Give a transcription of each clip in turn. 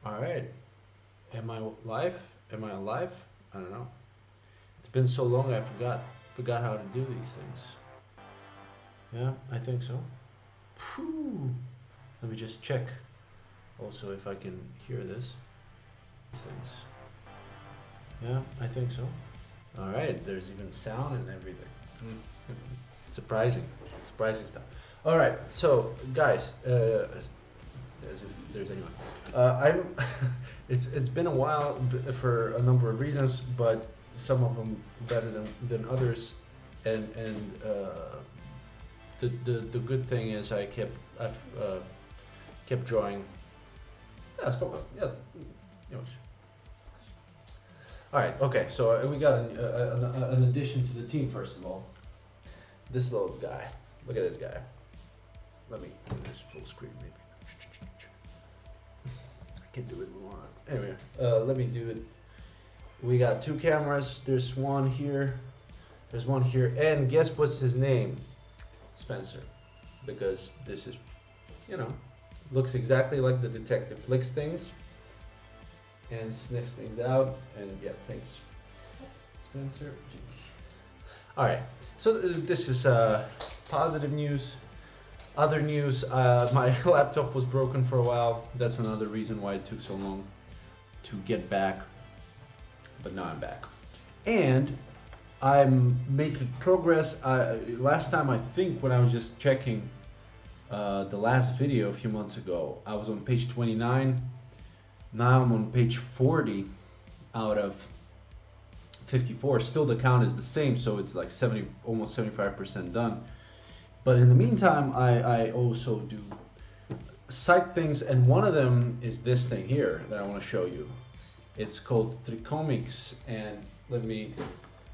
All right. Am I live? Am I alive? I don't know. It's been so long I forgot how to do these things. Yeah, I think so. Phew. Let me just check also if I can hear this. These things. Yeah, I think so. All right, there's even sound and everything. Surprising, surprising stuff. All right, so guys, as if there's anyone. I'm. It's been a while for a number of reasons, but some of them better than others, and the good thing is I've kept drawing. Yeah, yeah, you know. All right, okay. So we got an addition to the team first of all. This little guy. Look at this guy. Let me do this full screen maybe. I can do it more. Anyway, let me do it. We got two cameras. There's one here. There's one here. And guess what's his name? Spencer. Because this is, looks exactly like the detective. Flicks things and sniffs things out. And yeah, thanks, Spencer. All right. So this is positive news. Other news, my laptop was broken for a while. That's another reason why it took so long to get back. But now I'm back. And I'm making progress. Last time, I think, when I was just checking the last video a few months ago, I was on page 29. Now I'm on page 40 out of 54. Still the count is the same, so it's like 70, almost 75% done. But in the meantime, I also do side things, and one of them is this thing here that I want to show you. It's called Tricomics, and let me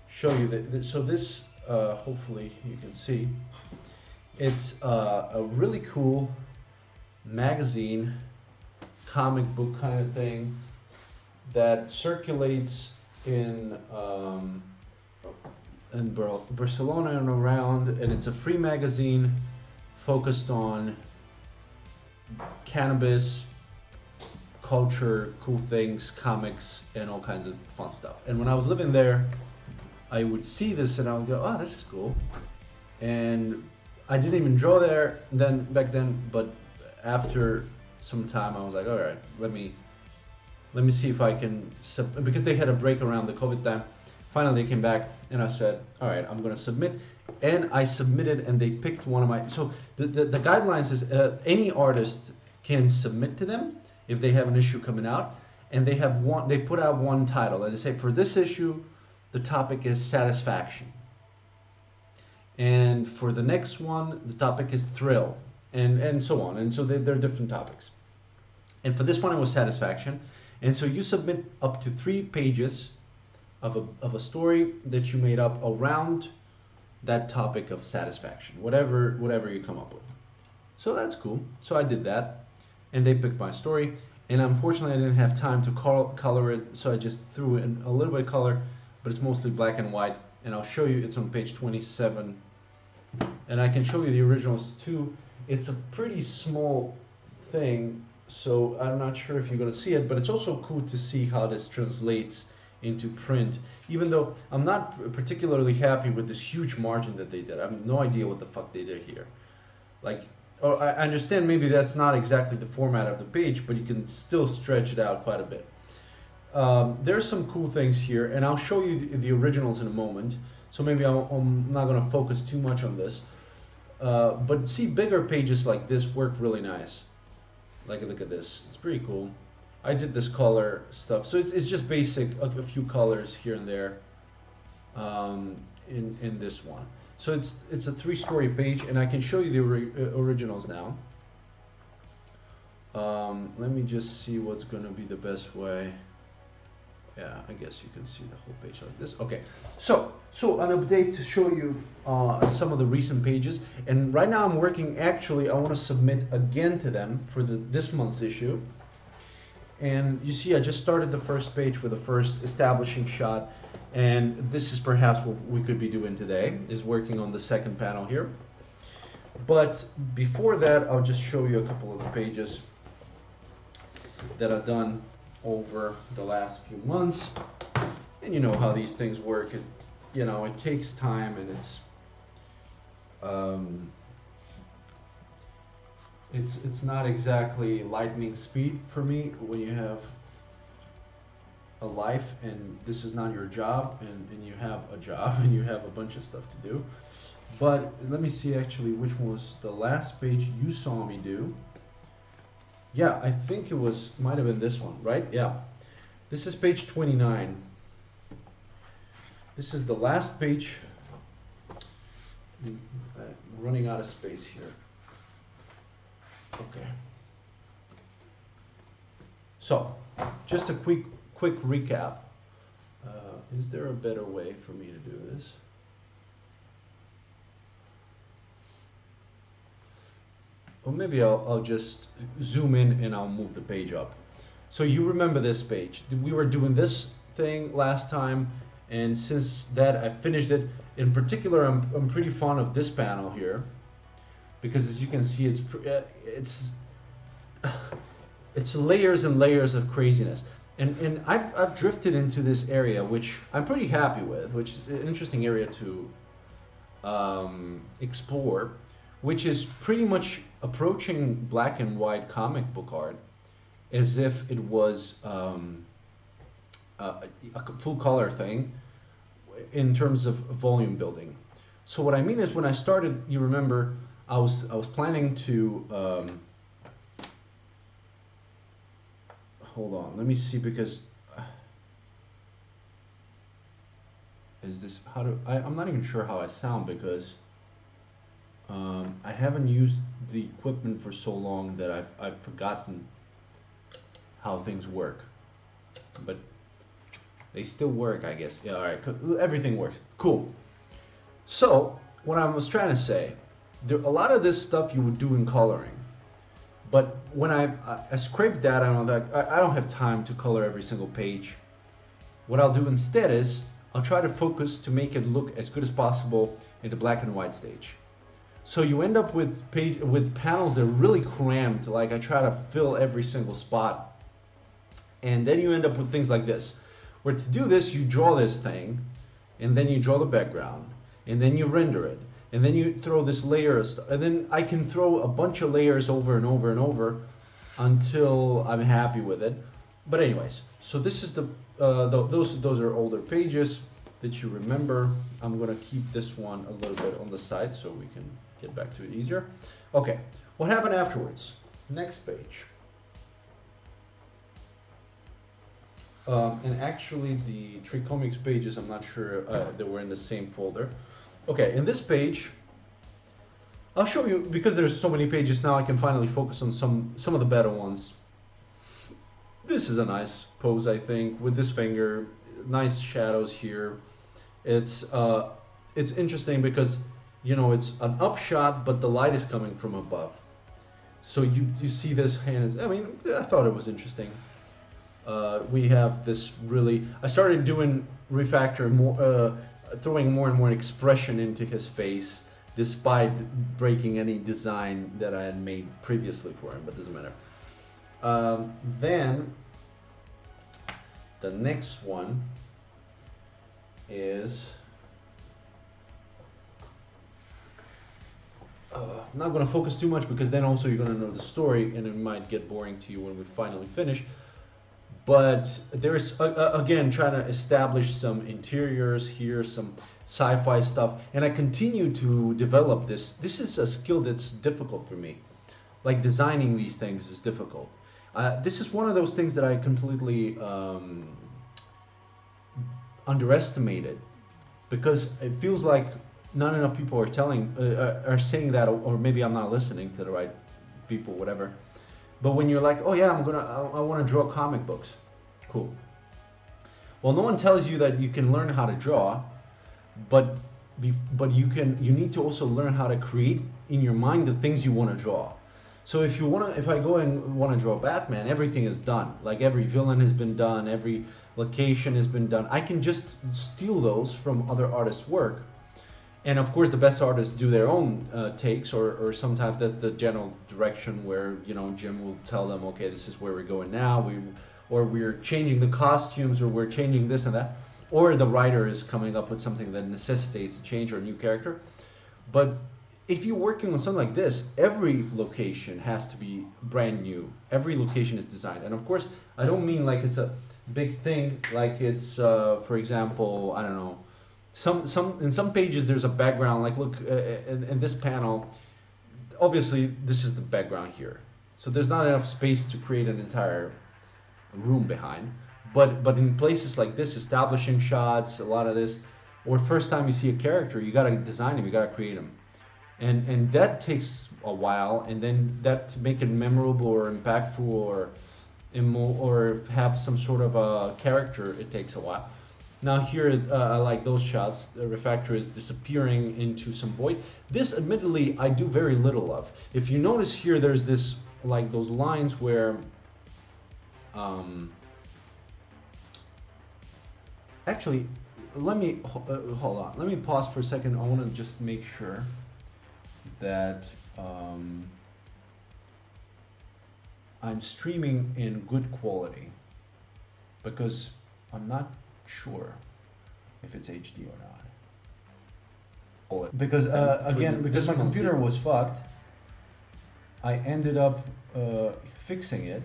show you that. So this, hopefully you can see, it's a really cool magazine, comic book kind of thing that circulates in Barcelona and around, and it's a free magazine focused on cannabis, culture, cool things, comics, and all kinds of fun stuff. And when I was living there, I would see this and I would go, oh, this is cool. And I didn't even draw there back then, but after some time I was like, all right, let me see if I can, because they had a break around the COVID time. Finally, they came back and I said, all right, I'm going to submit. And I submitted, and they picked one of my, so the guidelines is any artist can submit to them if they have an issue coming out, and they put out one title, and they say for this issue, the topic is satisfaction. And for the next one, the topic is thrill, and so on. And so they're different topics. And for this one, it was satisfaction. And so you submit up to 3 pages of a story that you made up around that topic of satisfaction, whatever you come up with. So that's cool. So I did that, and they picked my story. And unfortunately, I didn't have time to color it, so I just threw in a little bit of color, but it's mostly black and white. And I'll show you, it's on page 27. And I can show you the originals too. It's a pretty small thing, so I'm not sure if you're going to see it, but it's also cool to see how this translates into print, even though I'm not particularly happy with this huge margin that they did. I have no idea what the fuck they did here. Like, I understand maybe that's not exactly the format of the page, but you can still stretch it out quite a bit. There's some cool things here, and I'll show you the originals in a moment, so maybe I'm not going to focus too much on this. But see, bigger pages like this work really nice. Like, look at this, it's pretty cool. I did this color stuff, so it's just basic, a few colors here and there in this one. So it's a 3-story page, and I can show you the originals now. Let me just see what's going to be the best way. Yeah, I guess you can see the whole page like this. Okay, so an update to show you some of the recent pages. And right now I'm working, actually, I want to submit again to them for this month's issue. And you see, I just started the first page with the first establishing shot, and this is perhaps what we could be doing today, is working on the second panel here. But before that, I'll just show you a couple of the pages. that I've done over the last few months. And you know how these things work. It takes time, and it's not exactly lightning speed for me when you have a life and this is not your job, and you have a job and you have a bunch of stuff to do. But let me see actually which was the last page you saw me do. Yeah, I think might have been this one, right? Yeah. This is page 29. This is the last page. I'm running out of space here. Okay. So, just a quick recap. Is there a better way for me to do this? Or maybe I'll just zoom in and I'll move the page up. So you remember this page. We were doing this thing last time, and since that I finished it. In particular, I'm pretty fond of this panel here, because as you can see, it's layers and layers of craziness. And I've drifted into this area, which I'm pretty happy with, which is an interesting area to explore, which is pretty much approaching black and white comic book art as if it was a full color thing in terms of volume building. So what I mean is, when I started, you remember, I was planning to hold on, let me see, because is this I'm not even sure how I sound, because I haven't used the equipment for so long that I've forgotten how things work, but they still work, I guess. Yeah, all right, everything works. Cool. So what I was trying to say, a lot of this stuff you would do in coloring, but when I scrape that out, I don't have time to color every single page. What I'll do instead is I'll try to focus to make it look as good as possible in the black and white stage. So you end up with panels that are really cramped, like I try to fill every single spot. And then you end up with things like this, where to do this, you draw this thing, and then you draw the background, and then you render it, and then you throw this layer of stuff, and then I can throw a bunch of layers over and over and over until I'm happy with it. But anyways, so this is those are older pages that you remember. I'm gonna keep this one a little bit on the side so we can get back to it easier. Okay, what happened afterwards? Next page. And actually the Tree Comics pages, I'm not sure they were in the same folder. Okay, in this page, I'll show you, because there's so many pages now, I can finally focus on some of the better ones. This is a nice pose, I think, with this finger, nice shadows here. It's interesting because, you know, it's an upshot, but the light is coming from above. So you see this hand, I mean, I thought it was interesting. We have this really, I started doing refactor more, throwing more and more expression into his face, despite breaking any design that I had made previously for him, but doesn't matter. Then the next one is, I'm not going to focus too much because then also you're going to know the story and it might get boring to you when we finally finish. But there's, again, trying to establish some interiors here, some sci-fi stuff, and I continue to develop this. This is a skill that's difficult for me. Like, designing these things is difficult. This is one of those things that I completely underestimated, because it feels like not enough people are saying that, or maybe I'm not listening to the right people, whatever. But when you're like, oh yeah, I want to draw comic books, cool. Well, no one tells you that you can learn how to draw, but you need to also learn how to create in your mind the things you want to draw. So if I go and want to draw Batman, everything is done. Like, every villain has been done, every location has been done. I can just steal those from other artists' work, And of course, the best artists do their own takes, or sometimes that's the general direction where, you know, Jim will tell them, okay, this is where we're going now. Or we're changing the costumes, or we're changing this and that. Or the writer is coming up with something that necessitates a change or a new character. But if you're working on something like this, every location has to be brand new. Every location is designed. And of course, I don't mean like it's a big thing, like it's, for example, I don't know, in some pages there's a background, like look, in this panel, obviously this is the background here. So there's not enough space to create an entire room behind. But in places like this, establishing shots, a lot of this, or first time you see a character, you gotta design him, you gotta create him. And that takes a while, and then that to make it memorable or impactful or have some sort of a character, it takes a while. Now here is I like those shots. The refactor is disappearing into some void. This, admittedly, I do very little of. If you notice here, there's this, like those lines where actually, let me hold on. Let me pause for a second. I want to just make sure that I'm streaming in good quality, because I'm not sure if it's HD or not. Because again, because my computer was fucked, I ended up fixing it,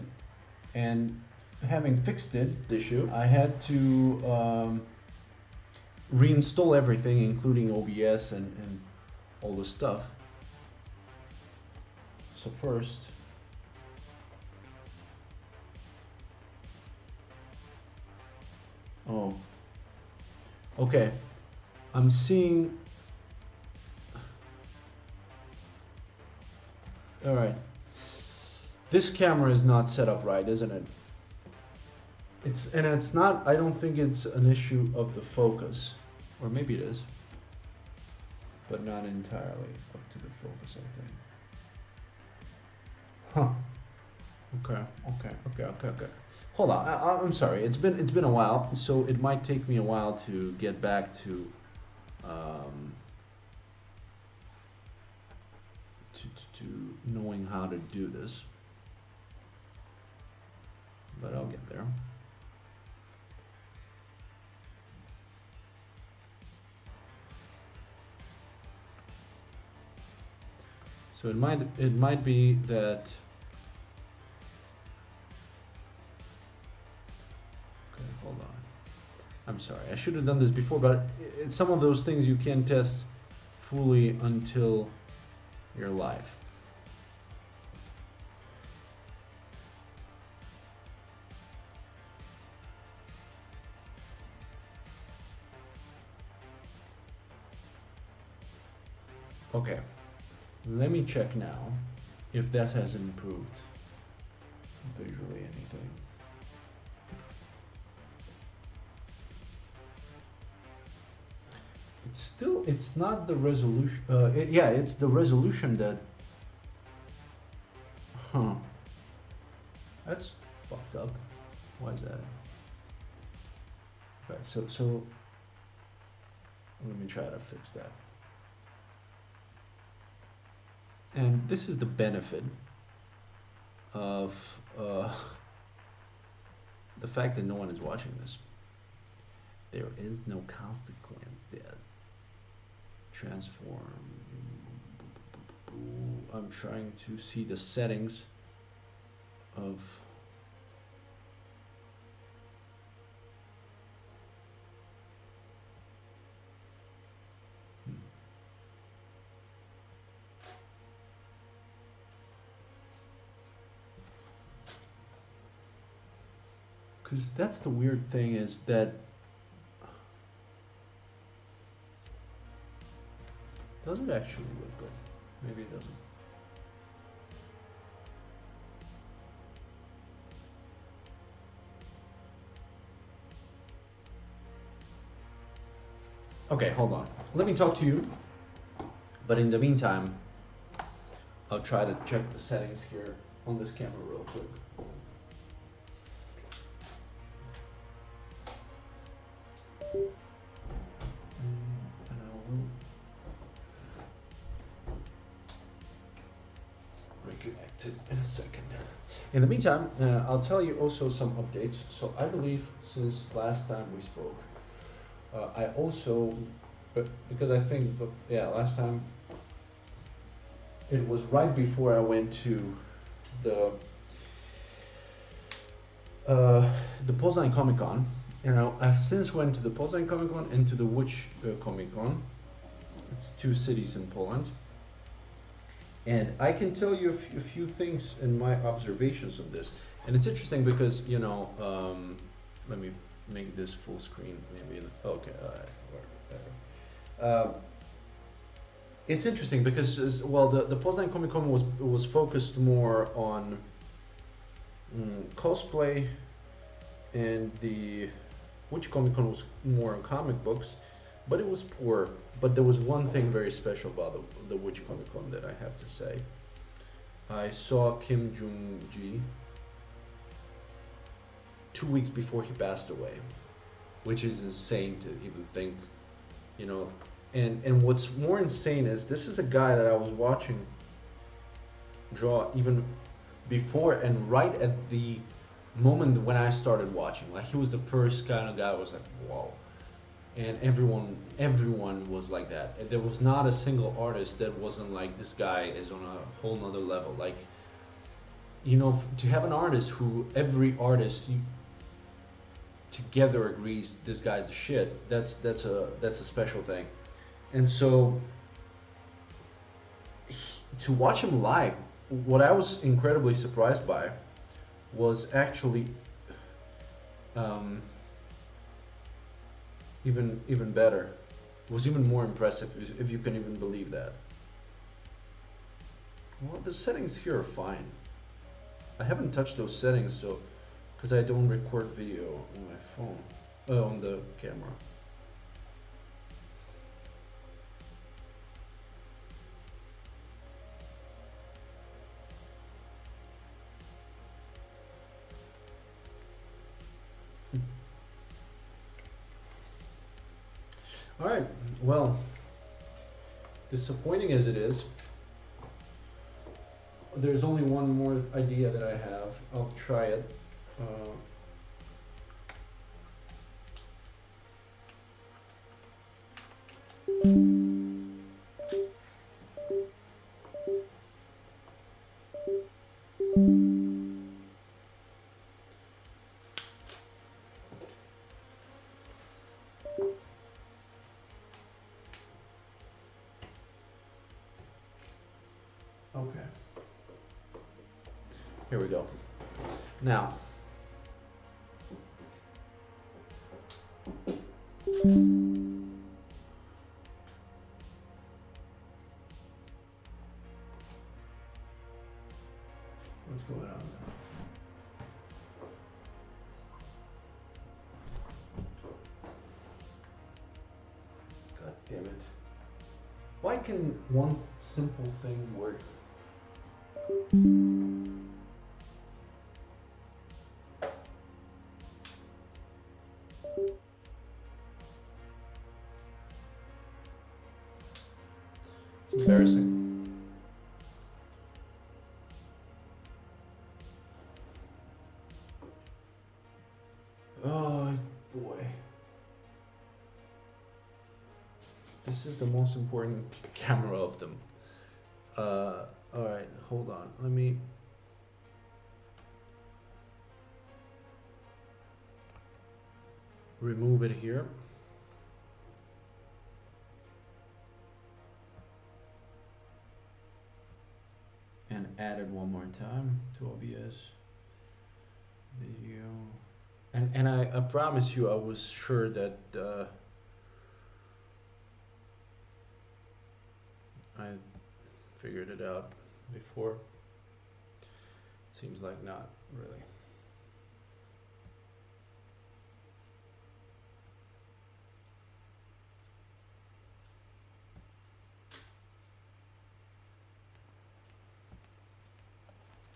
and having fixed it, I had to reinstall everything, including OBS and all the stuff. So first, oh, okay, I'm seeing, all right, this camera is not set up right, isn't it? It's not, I don't think it's an issue of the focus, or maybe it is, but not entirely up to the focus, I think. Huh. Okay. Hold on. I'm sorry. It's been a while, so it might take me a while to get back to knowing how to do this, but I'll get there. So it might be that. Okay, hold on. I'm sorry. I should have done this before, but it's some of those things you can't test fully until you're live. Okay. Let me check now if that has improved visually anything. It's not the resolution. Yeah, it's the resolution that. Huh. That's fucked up. Why is that? Okay, so let me try to fix that. And this is the benefit of the fact that no one is watching this. There is no consequence there. Transform. I'm trying to see the settings of. Because that's the weird thing, is that does it actually look good? Maybe it doesn't. Okay, hold on. Let me talk to you. But in the meantime, I'll try to check the settings here on this camera real quick. In the meantime, I'll tell you also some updates. So I believe since last time we spoke, I also, because I think, yeah, last time it was right before I went to the the Poznań Comic Con. You know, I've since went to the Poznań Comic Con and to the Łódź Comic Con. It's two cities in Poland. And I can tell you a few things in my observations of this. And it's interesting because, you know, let me make this full screen. Maybe, okay, it's interesting because, well, the Poznań Comic Con was focused more on cosplay, and the Łódź Comic Con was more on comic books, but it was poor. But there was one thing very special about the Łódź Comic Con that I have to say. I saw Kim Jong-gi 2 weeks before he passed away, which is insane to even think, you know. And what's more insane is this is a guy that I was watching draw even before and right at the moment when I started watching. Like, he was the first kind of guy I was like, wow. And everyone was like that. There was not a single artist that wasn't like, this guy is on a whole nother level. Like, you know, to have an artist who every artist together agrees this guy's the shit, that's a special thing. And so to watch him live, what I was incredibly surprised by was actually even better. It was even more impressive, if you can even believe that. Well, the settings here are fine. I haven't touched those settings, so because I don't record video on my phone, on the camera. All right, well, disappointing as it is, there's only one more idea that I have. I'll try it. Okay. Here we go. Now, what's going on now? God damn it. Why can one simple thing work? It's embarrassing. Oh boy. This is the most important camera of them. Alright, hold on. Let me... remove it here. And add it one more time to OBS. Video. And I promise you, I was sure that I figured it out before. Seems like not really.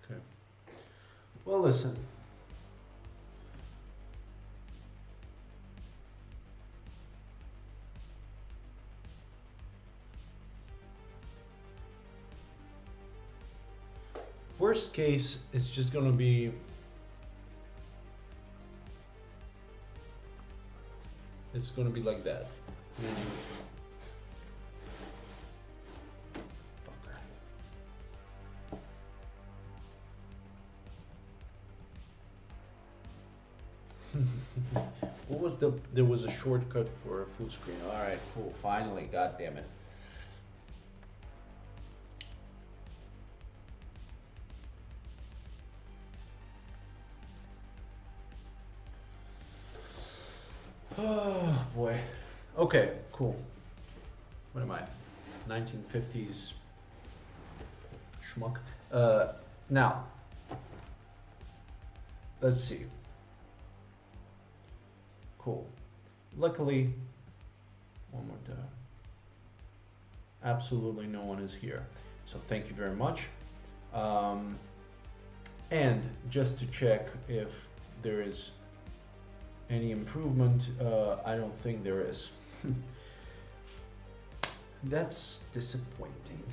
Okay. Well, listen. worst case, it's just gonna be, it's gonna be like that. What was there was a shortcut for a full screen. All right, cool. Finally, god damn it. Oh boy. Okay, cool. What am I? 1950s schmuck. Now, let's see. Cool. Luckily, one more time. Absolutely no one is here. So thank you very much. And just to check if there is any improvement, I don't think there is. That's disappointing.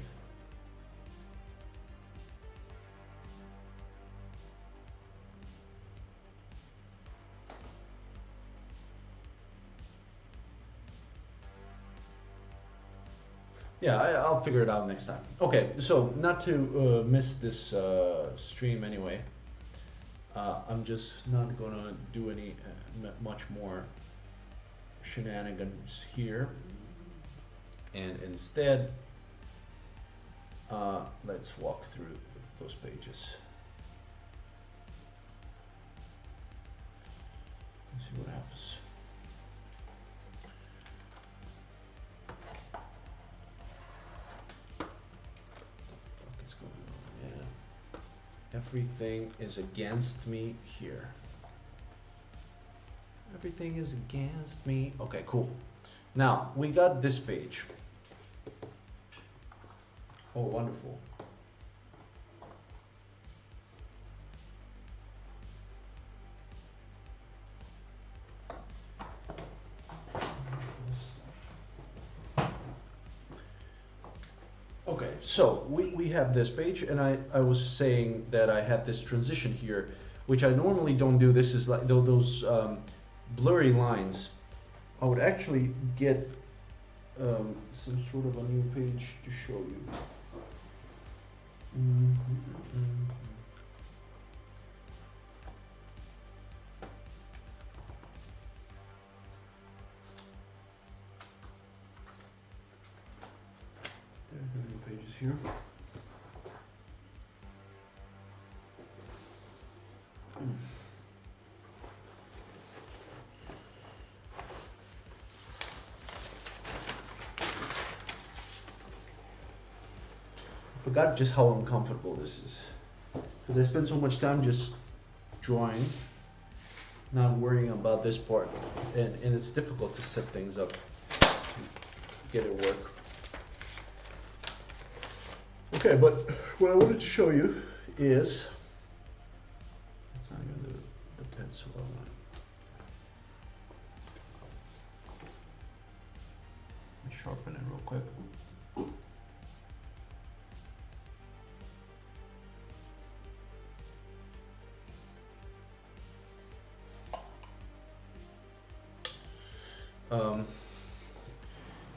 Yeah, I'll figure it out next time. Okay, so not to miss this stream anyway, I'm just not gonna do any much more shenanigans here, and instead let's walk through those pages. Let's see what happens. Everything is against me here. Everything is against me. Okay, cool. Now, we got this page. Oh, wonderful. Okay, so we have this page, and I was saying that I had this transition here, which I normally don't do. This is like those blurry lines. I would actually get some sort of a new page to show you. There are new pages here. I forgot just how uncomfortable this is, because I spend so much time just drawing, not worrying about this part, and it's difficult to set things up to get it work. Okay, but what I wanted to show you is, it's not even the pencil I want. Let me sharpen it real quick.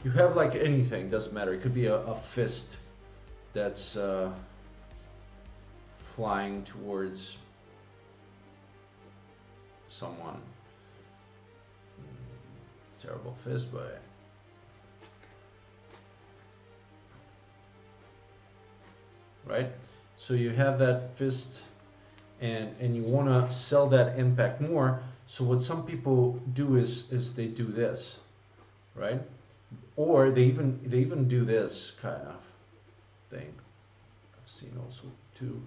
You have like anything, doesn't matter. It could be a fist that's flying towards someone. Terrible fist, but right? So you have that fist, and you want to sell that impact more. So what some people do is they do this, right? Or they even do this kind of thing. I've seen also too,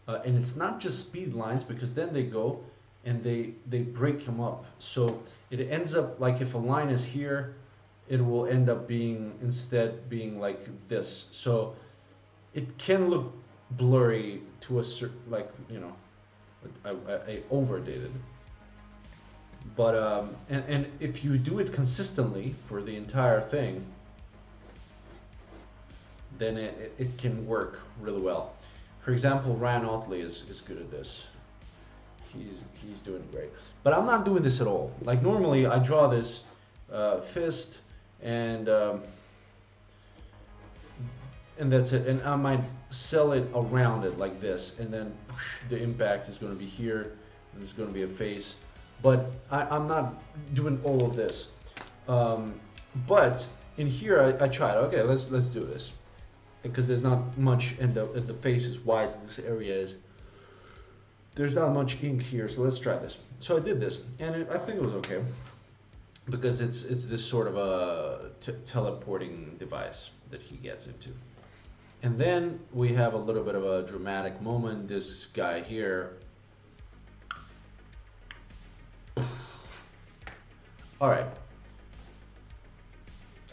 and it's not just speed lines, because then they go and they break them up. So it ends up like, if a line is here, it will end up being instead being like this. So it can look blurry to a certain, like, you know, I overdid it. But and if you do it consistently for the entire thing, then it can work really well. For example, Ryan Otley is good at this. He's doing great. But I'm not doing this at all. Like normally I draw this fist and that's it. And I might sell it around it like this, and then the impact is going to be here, and there's going to be a face. But I'm not doing all of this. But in here I tried. Okay, let's do this, because there's not much, and the face is wide. This area is. There's not much ink here, so let's try this. So I did this, and I think it was okay, because it's this sort of a teleporting device that he gets into. And then we have a little bit of a dramatic moment. This guy here. All right.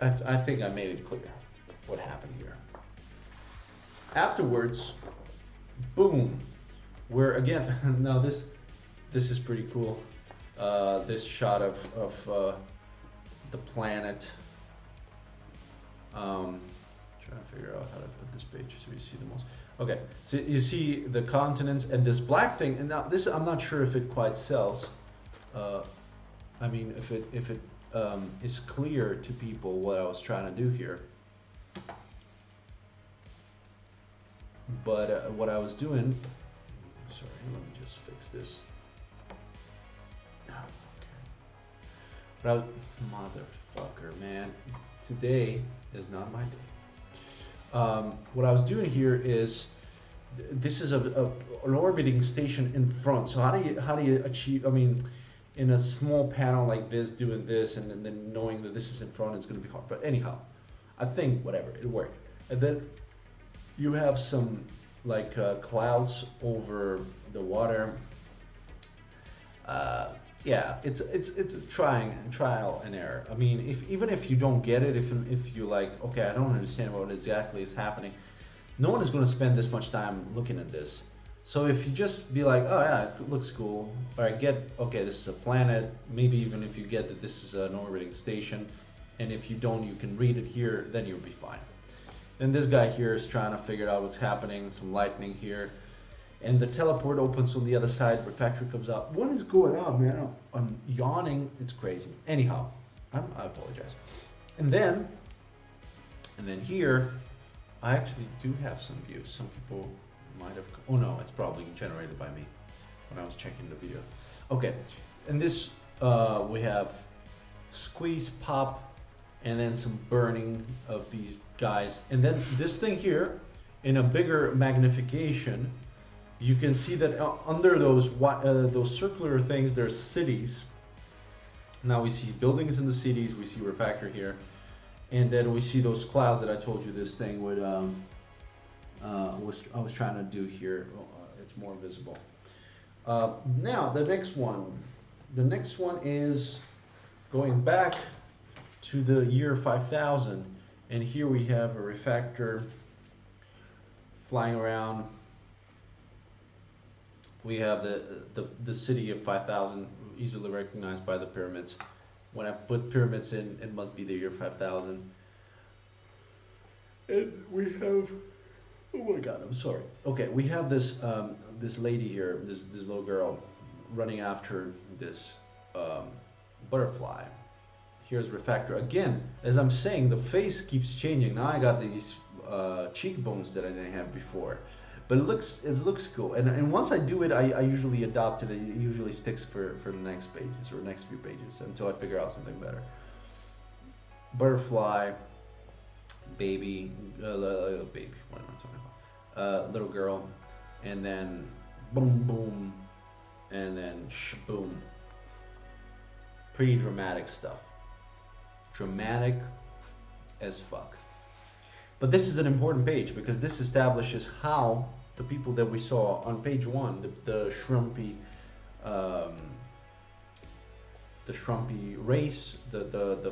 I think I made it clear what happened here. Afterwards, boom. We're again, now this is pretty cool. This shot of the planet. Trying to figure out how to put this page so you see the most. Okay, so you see the continents and this black thing, and now this I'm not sure if it quite sells. I mean, if it is clear to people what I was trying to do here. But what I was doing. Sorry, let me just fix this. Okay. Motherfucker, man. Today is not my day. What I was doing here is, this is an orbiting station in front. So how do you achieve? I mean, in a small panel like this, doing this, and then knowing that this is in front, it's going to be hard. But anyhow, I think whatever, it worked. And then you have some like clouds over the water. Yeah, it's a trial and error. I mean, even if you don't get it, if you're like, okay, I don't understand what exactly is happening, no one is going to spend this much time looking at this. So if you just be like, oh yeah, it looks cool, or I get, okay, this is a planet, maybe even if you get that this is an orbiting station, and if you don't, you can read it here, then you'll be fine. And this guy here is trying to figure out what's happening, some lightning here. And the teleport opens on the other side, Refactor comes out. What is going on, man? I'm yawning, it's crazy. Anyhow, I apologize. And then here, I actually do have some views. Some people might have, oh no, it's probably generated by me when I was checking the video. Okay, and this, we have squeeze, pop, and then some burning of these guys. And then this thing here, in a bigger magnification, you can see that under those circular things, there's cities. Now we see buildings in the cities, we see Refactor here, and then we see those clouds that I told you this thing would, I was trying to do here. It's more visible. Now the next one is going back to the year 5000, and here we have a Refactor flying around. We have the city of 5000, easily recognized by the pyramids. When I put pyramids in, it must be the year 5000. And we have, oh my god, I'm sorry. Okay, we have this this lady here, this little girl, running after this butterfly. Here's Refactor again. As I'm saying, the face keeps changing. Now I got these cheekbones that I didn't have before. But it looks cool, and once I do it, I usually adopt it. It usually sticks for the next pages or next few pages until I figure out something better. Butterfly, baby, baby. What am I talking about? Little girl, and then boom, boom, and then shaboom. Pretty dramatic stuff. Dramatic as fuck. But this is an important page because this establishes how the people that we saw on page 1, the Shrumpy race, the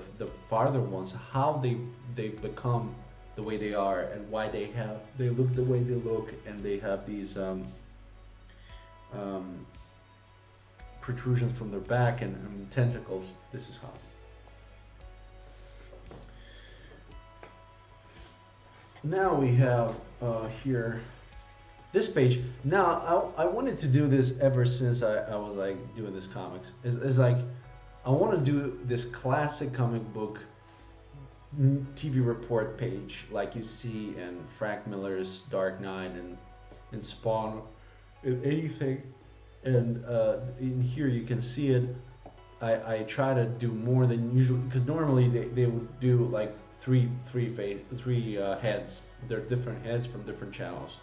farther ones, how they become the way they are and why they look the way they look, and they have these protrusions from their back and tentacles. This is how. Now we have here this page. Now, I wanted to do this ever since I was like doing this comics. It's like, I want to do this classic comic book TV report page like you see in Frank Miller's Dark Knight and Spawn, in anything. And in here you can see it. I try to do more than usual, because normally they would do like three heads. They're different heads from different channels,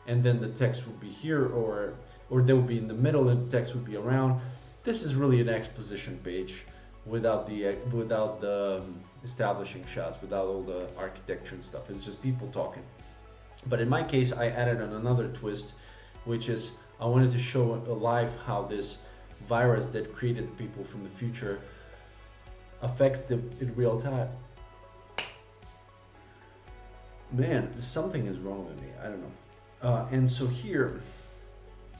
and then the text would be here, or they would be in the middle, and the text would be around. This is really an exposition page without the establishing shots, without all the architecture and stuff. It's just people talking. But in my case, I added another twist, which is I wanted to show live how this virus that created the people from the future affects them in real time. Man, something is wrong with me. I don't know. And so here,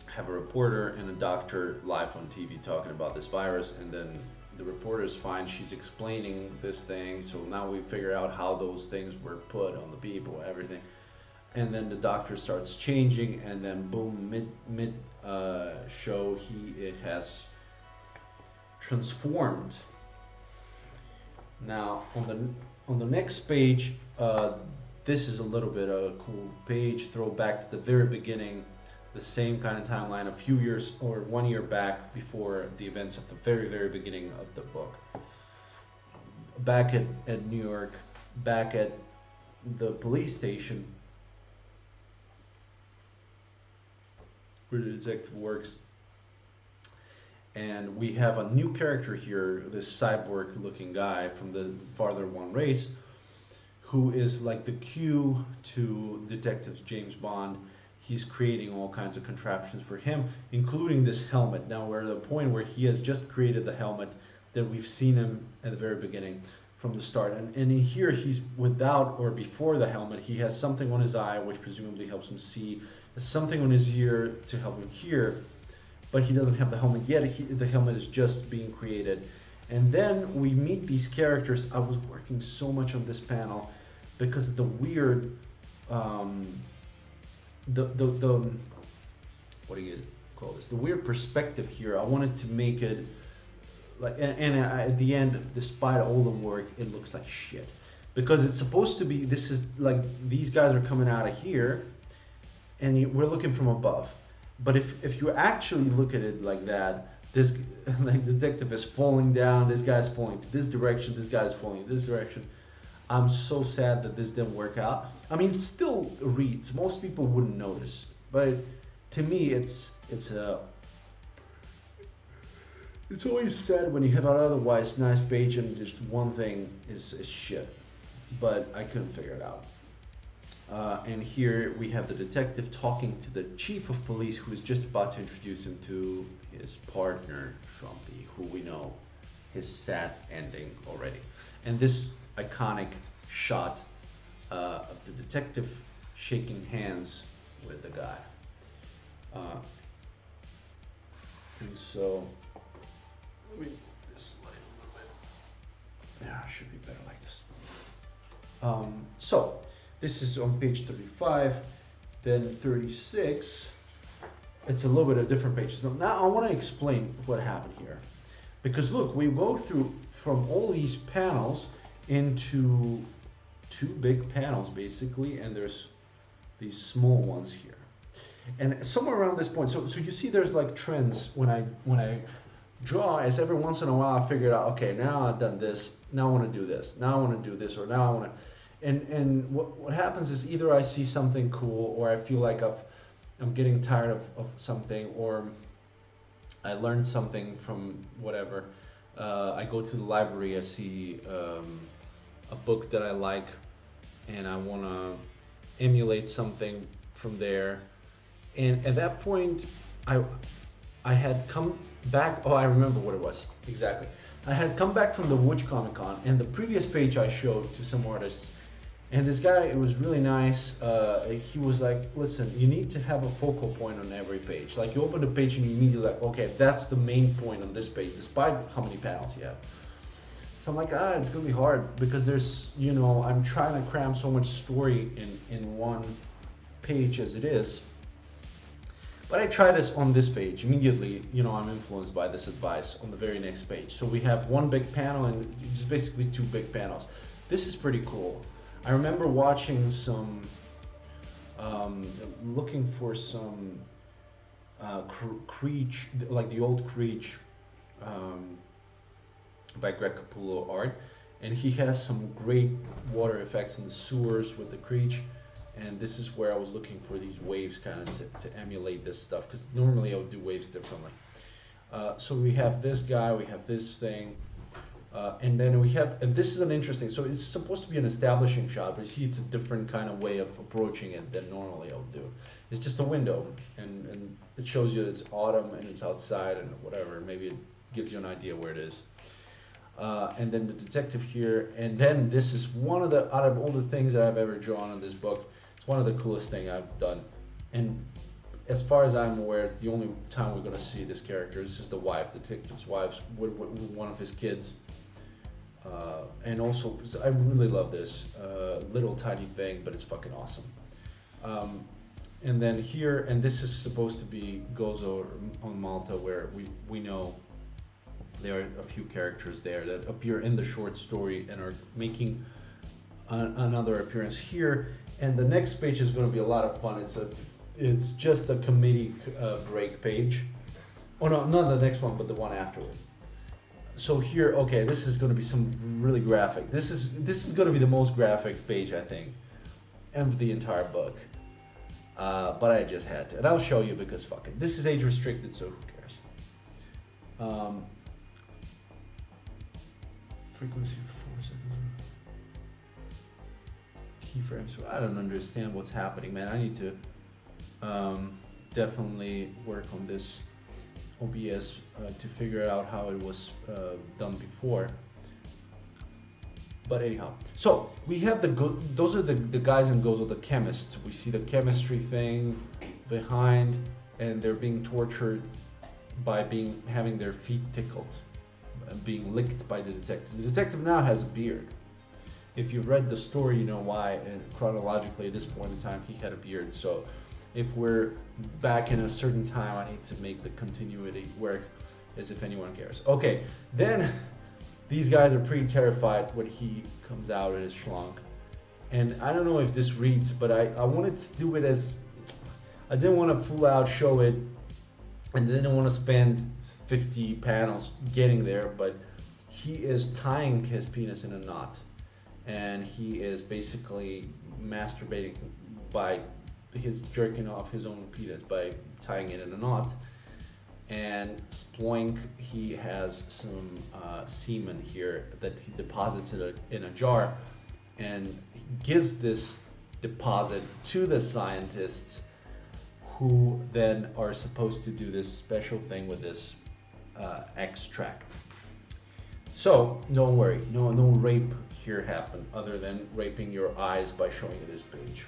I have a reporter and a doctor live on TV talking about this virus, and then the reporter is fine. She's explaining this thing. So now we figure out how those things were put on the people, everything. And then the doctor starts changing, and then boom, mid show, it has transformed. Now on the next page, this is a little bit of a cool page, throwback to the very beginning, the same kind of timeline, a few years or 1 year back before the events of the very beginning of the book. Back at New York, back at the police station where the detective works. And we have a new character here, this cyborg looking guy from the Farther One race, who is like the Q to Detective James Bond. He's creating all kinds of contraptions for him, including this helmet. Now we're at the point where he has just created the helmet that we've seen him at the very beginning from the start. And in here, he's without or before the helmet, he has something on his eye, which presumably helps him see, something on his ear to help him hear, but he doesn't have the helmet yet. The helmet is just being created. And then we meet these characters. I was working so much on this panel because of the weird, what do you call this? The weird perspective here. I wanted to make it like, and at the end, despite all the work, it looks like shit, because it's supposed to be. This is like these guys are coming out of here, and we're looking from above. But if you actually look at it like that, this like detective is falling down, this guy's falling to this direction, this guy's falling in this direction. I'm so sad that this didn't work out. I mean, it still reads. Most people wouldn't notice, but to me, it's always sad when you have an otherwise nice page and just one thing is shit. But I couldn't figure it out. And here we have the detective talking to the chief of police, who is just about to introduce him to his partner, Trumpy, who we know his sad ending already. And this iconic shot of the detective shaking hands with the guy. And so, let me move this light a little bit. Yeah, it should be better like this. So, this is on page 35, then 36. It's a little bit of different pages. Now I want to explain what happened here. Because look, we go through from all these panels into two big panels basically, and there's these small ones here. And somewhere around this point, so you see there's like trends when I draw, as every once in a while I figured out, okay, now I've done this, now I want to do this, now I want to do this, or now I want to. And what happens is either I see something cool, or I feel like I'm getting tired of something, or I learned something from whatever. I go to the library, I see a book that I like, and I want to emulate something from there. And at that point, I had come back. Oh, I remember what it was exactly. I had come back from the Łódź Comic Con, and the previous page I showed to some artists. And this guy, it was really nice. He was like, listen, you need to have a focal point on every page. Like, you open the page and you immediately like, okay, that's the main point on this page, despite how many panels you have. So I'm like, it's gonna be hard, because there's, I'm trying to cram so much story in one page as it is. But I try this on this page immediately. You know, I'm influenced by this advice on the very next page. So we have one big panel and just basically two big panels. This is pretty cool. I remember watching some, looking for some Creech, like the old Creech by Greg Capullo art, and he has some great water effects in the sewers with the Creech. And this is where I was looking for these waves kind of to emulate this stuff, because normally I would do waves differently. So we have this guy, we have this thing, and then we have, and this is an interesting, so it's supposed to be an establishing shot, but you see it's a different kind of way of approaching it than normally I would do. It's just a window, and it shows you that it's autumn and it's outside and whatever, maybe it gives you an idea where it is. And then the detective here, and then this is one of the, out of all the things that I've ever drawn in this book, it's one of the coolest thing I've done. And as far as I'm aware, it's the only time we're going to see this character. This is the wife, the detective's wife, with one of his kids. And also, I really love this little tiny thing, but it's fucking awesome. And then here, and this is supposed to be Gozo on Malta, where we know there are a few characters there that appear in the short story and are making another appearance here. And the next page is going to be a lot of fun. It's just a committee break page. Oh no, not the next one, but the one afterward. So here, okay, this is going to be some really graphic. This is going to be the most graphic page, I think, of the entire book. But I just had to, and I'll show you because fuck it. This is age restricted, so who cares? Frequency 4 seconds. Keyframes. So I don't understand what's happening, man. I need to definitely work on this OBS to figure out how it was done before. But anyhow, so we have those are the guys in Gozo, the chemists. We see the chemistry thing behind, and they're being tortured by having their feet tickled, being licked by the detective. The detective now has a beard. If you've read the story, you know why, and chronologically at this point in time he had a beard. So if we're back in a certain time, I need to make the continuity work as if anyone cares. Okay, then these guys are pretty terrified when he comes out in his schlong. And I don't know if this reads, but I wanted to do it as, I didn't want to full out show it, and didn't want to spend 50 panels getting there, but he is tying his penis in a knot. And he is basically masturbating by his jerking off his own penis by tying it in a knot. And sploink, he has some semen here that he deposits in a jar and gives this deposit to the scientists, who then are supposed to do this special thing with this extract. So don't worry, no rape here happened, other than raping your eyes by showing you this page.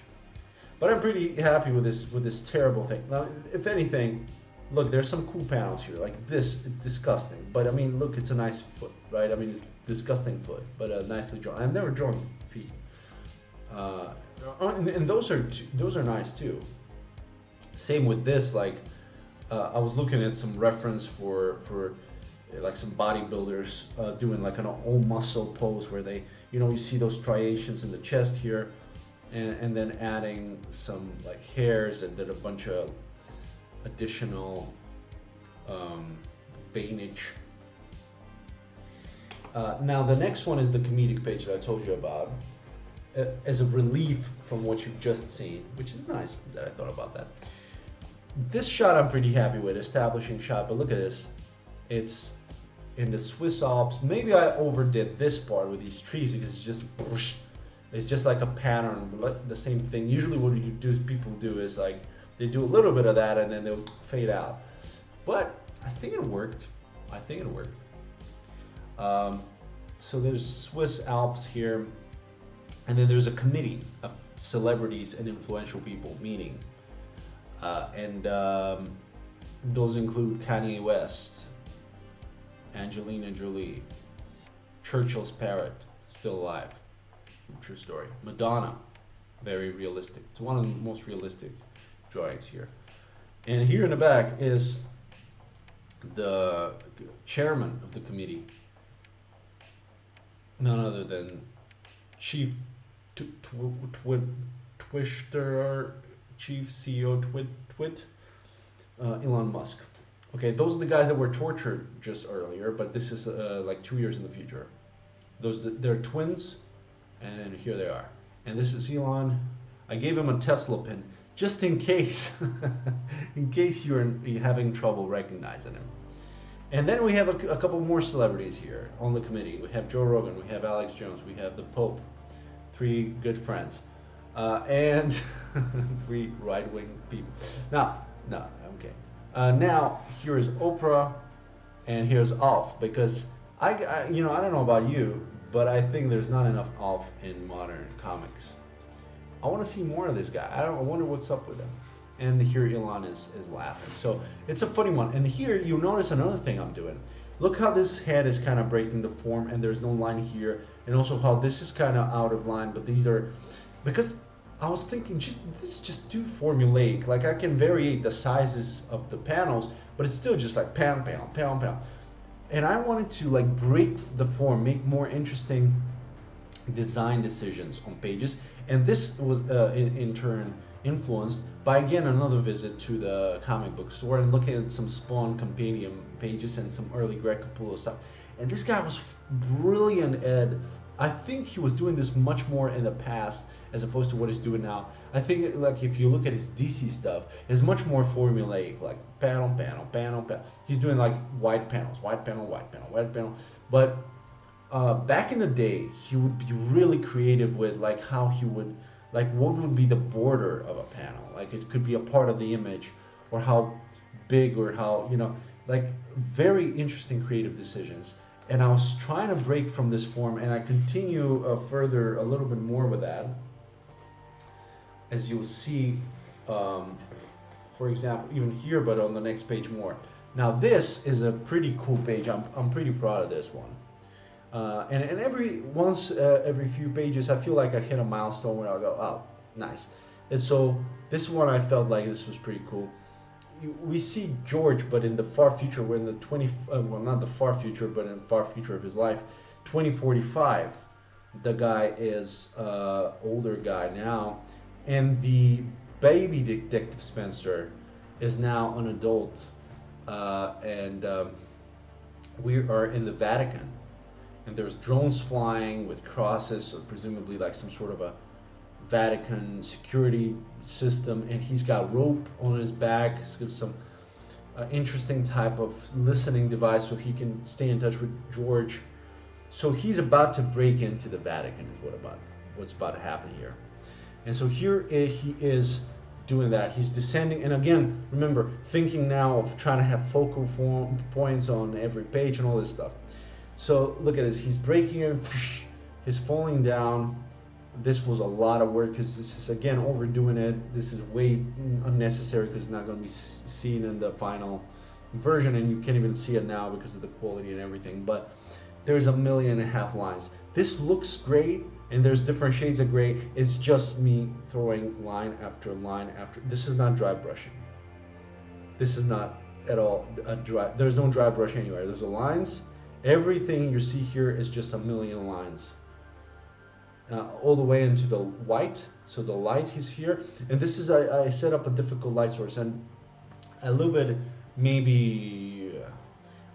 But I'm pretty happy with this terrible thing. Now, if anything, look, there's some cool panels here. Like this, it's disgusting. But I mean, look, it's a nice foot, right? I mean, it's disgusting foot, but nicely drawn. I've never drawn feet. And those are nice too. Same with this. Like, I was looking at some reference for like some bodybuilders doing like an all muscle pose where they, you see those striations in the chest here, and then adding some like hairs and then a bunch of additional veinage. Now the next one is the comedic page that I told you about, as a relief from what you've just seen, which is nice that I thought about that. This shot I'm pretty happy with, establishing shot, but look at this. It's in the Swiss Alps. Maybe I overdid this part with these trees because it's just like a pattern, the same thing. Usually what people do is like, they do a little bit of that and then they'll fade out. But I think it worked. So there's Swiss Alps here, and then there's a committee of celebrities and influential people meeting. Those include Kanye West, Angelina Jolie, Churchill's parrot, still alive, true story. Madonna, very realistic. It's one of the most realistic drawings here. And here in the back is the chairman of the committee, none other than Chief Twitter, Chief CEO Twit, Elon Musk. Okay, those are the guys that were tortured just earlier, but this is like 2 years in the future. They're twins, and here they are. And this is Elon. I gave him a Tesla pin just in case, in case you're having trouble recognizing him. And then we have a couple more celebrities here on the committee. We have Joe Rogan, we have Alex Jones, we have the Pope, 3 good friends, and 3 right-wing people. No, okay. Now here's Oprah, and here's Alf, because I don't know about you, but I think there's not enough Alf in modern comics. I want to see more of this guy. I wonder what's up with him. And here Elon is laughing. So it's a funny one. And here you notice another thing I'm doing. Look how this head is kind of breaking the form, and there's no line here, and also how this is kind of out of line. But these are, because I was thinking, this is just too formulaic. Like I can vary the sizes of the panels, but it's still just like panel. And I wanted to like break the form, make more interesting design decisions on pages. And this was in turn influenced by, again, another visit to the comic book store and looking at some Spawn Compendium pages and some early Greg Capullo stuff. And this guy was brilliant at, I think he was doing this much more in the past as opposed to what he's doing now. I think like if you look at his DC stuff, it's much more formulaic, like panel. He's doing like white panels, white panel. But back in the day, he would be really creative with like how he would, like what would be the border of a panel. Like it could be a part of the image, or how big, or how, like very interesting creative decisions. And I was trying to break from this form, and I continue further a little bit more with that. As you'll see, for example, even here, but on the next page more. Now this is a pretty cool page. I'm pretty proud of this one. And every few pages, I feel like I hit a milestone where I'll go, oh, nice. And so this one, I felt like this was pretty cool. We see George, but in the far future, we're in the well, not the far future, but in the far future of his life, 2045. The guy is older guy now, and the baby Detective Spencer is now an adult, and we are in the Vatican. And there's drones flying with crosses, so presumably like some sort of a Vatican security system. And he's got rope on his back, some interesting type of listening device so he can stay in touch with George. So he's about to break into the Vatican is what's about to happen here. And so here he is doing that. He's descending, and again, remember, thinking now of trying to have focal points on every page and all this stuff. So look at this, he's breaking it, he's falling down. This was a lot of work because this is, again, overdoing it. This is way unnecessary because it's not going to be seen in the final version, and you can't even see it now because of the quality and everything. But there's 1.5 million lines. This looks great, and there's different shades of gray. It's just me throwing line after line after. This is not dry brushing. This is not at all a dry. There's no dry brush anywhere. There's the lines. Everything you see here is just 1 million lines. All the way into the white, so the light is here. And this is, I set up a difficult light source, and a little bit maybe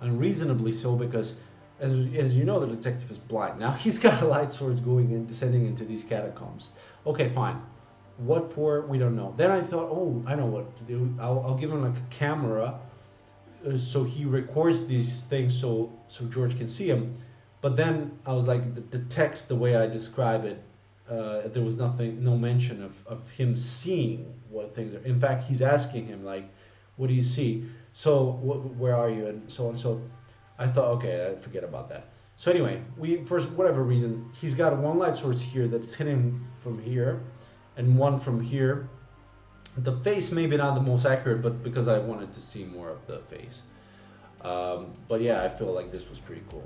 unreasonably so, because as you know, the detective is blind. Now he's got a light source going and descending into these catacombs. Okay, fine. What for? We don't know. Then I thought, oh, I know what to do. I'll give him like a camera, so he records these things so George can see him. But then I was like, the text, the way I describe it, there was no mention of him seeing what things are. In fact, he's asking him like, what do you see? So where are you? And so on. So I thought, okay, forget about that. So anyway, for whatever reason, he's got one light source here that's hitting from here, and one from here. The face maybe not the most accurate, but because I wanted to see more of the face. But yeah, I feel like this was pretty cool.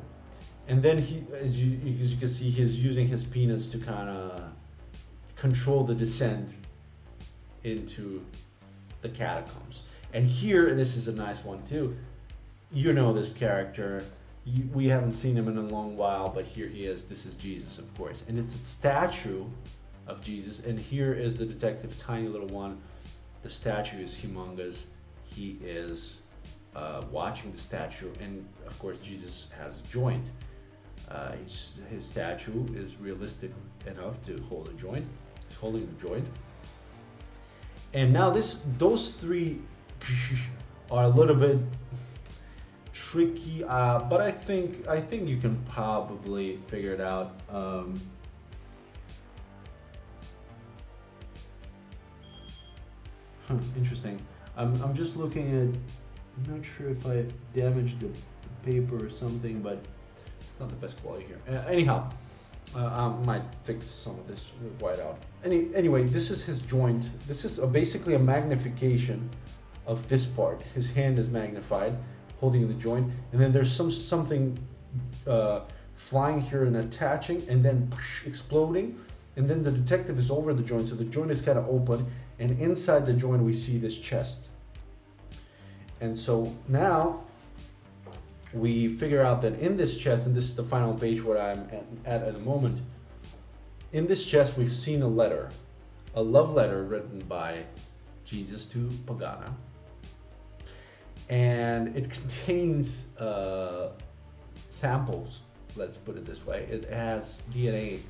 And then he, as you can see, he's using his penis to kind of control the descent into the catacombs. And here, this is a nice one too. You know this character. We haven't seen him in a long while, but here he is. This is Jesus, of course. And it's a statue of Jesus. And here is the detective, tiny little one. The statue is humongous. He is watching the statue. And of course, Jesus has a joint. His statue is realistic enough to hold a joint. He's holding the joint. And now those three are a little bit tricky, but I think you can probably figure it out. Interesting. I'm just looking at. I'm not sure if I damaged the paper or something, but it's not the best quality here. Anyhow, I might fix some of this white out. Anyway, this is his joint. This is basically a magnification of this part. His hand is magnified, holding the joint, and then there's something flying here and attaching, and then exploding, and then the detective is over the joint, so the joint is kind of open, and inside the joint we see this chest. And so now we figure out that in this chest, and this is the final page where I'm at the moment, in this chest we've seen a letter, a love letter written by Jesus to Pagana. And it contains samples, let's put it this way. It has DNA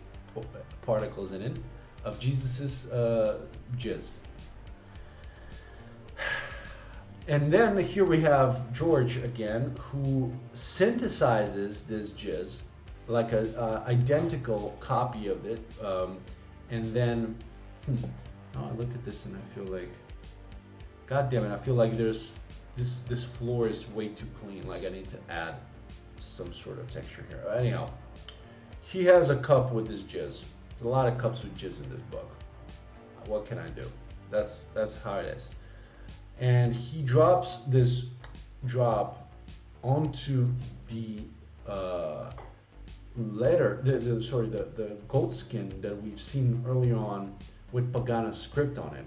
particles in it of Jesus's jizz. And then here we have George again, who synthesizes this jizz, like a identical copy of it. And then, I look at this and I feel like, God damn it, I feel like there's, this floor is way too clean. Like I need to add some sort of texture here. Anyhow, he has a cup with this jizz. There's a lot of cups with jizz in this book. What can I do? That's how it is. And he drops this drop onto the letter, the goat skin that we've seen earlier on with Pagana's script on it.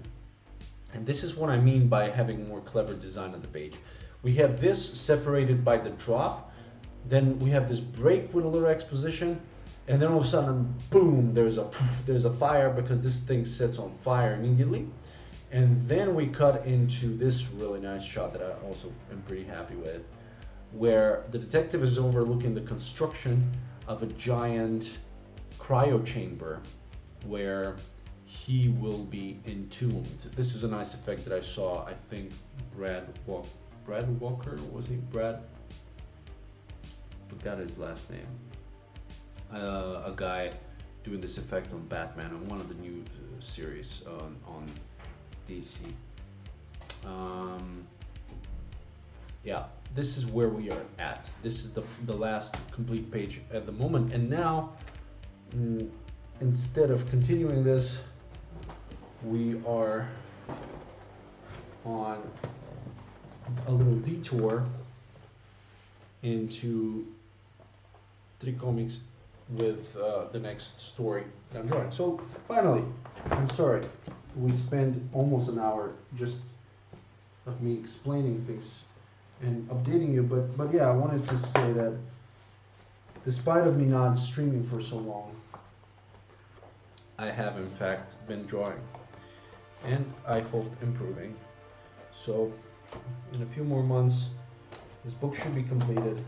And this is what I mean by having more clever design on the page. We have this separated by the drop, then we have this break with a little exposition, and then all of a sudden, boom, there's a fire because this thing sets on fire immediately. And then we cut into this really nice shot that I also am pretty happy with, where the detective is overlooking the construction of a giant cryo chamber where he will be entombed. This is a nice effect that I saw. I think Brad Walker, was he? Brad? Forgot his last name. A guy doing this effect on Batman on one of the new series on DC. Yeah, this is where we are at. This is the last complete page at the moment. And now, instead of continuing this, we are on a little detour into 3 Comics with the next story that I'm drawing. So finally, I'm sorry, we spent almost an hour just of me explaining things and updating you, but yeah, I wanted to say that despite of me not streaming for so long, I have in fact been drawing, and I hope improving. So in a few more months, this book should be completed.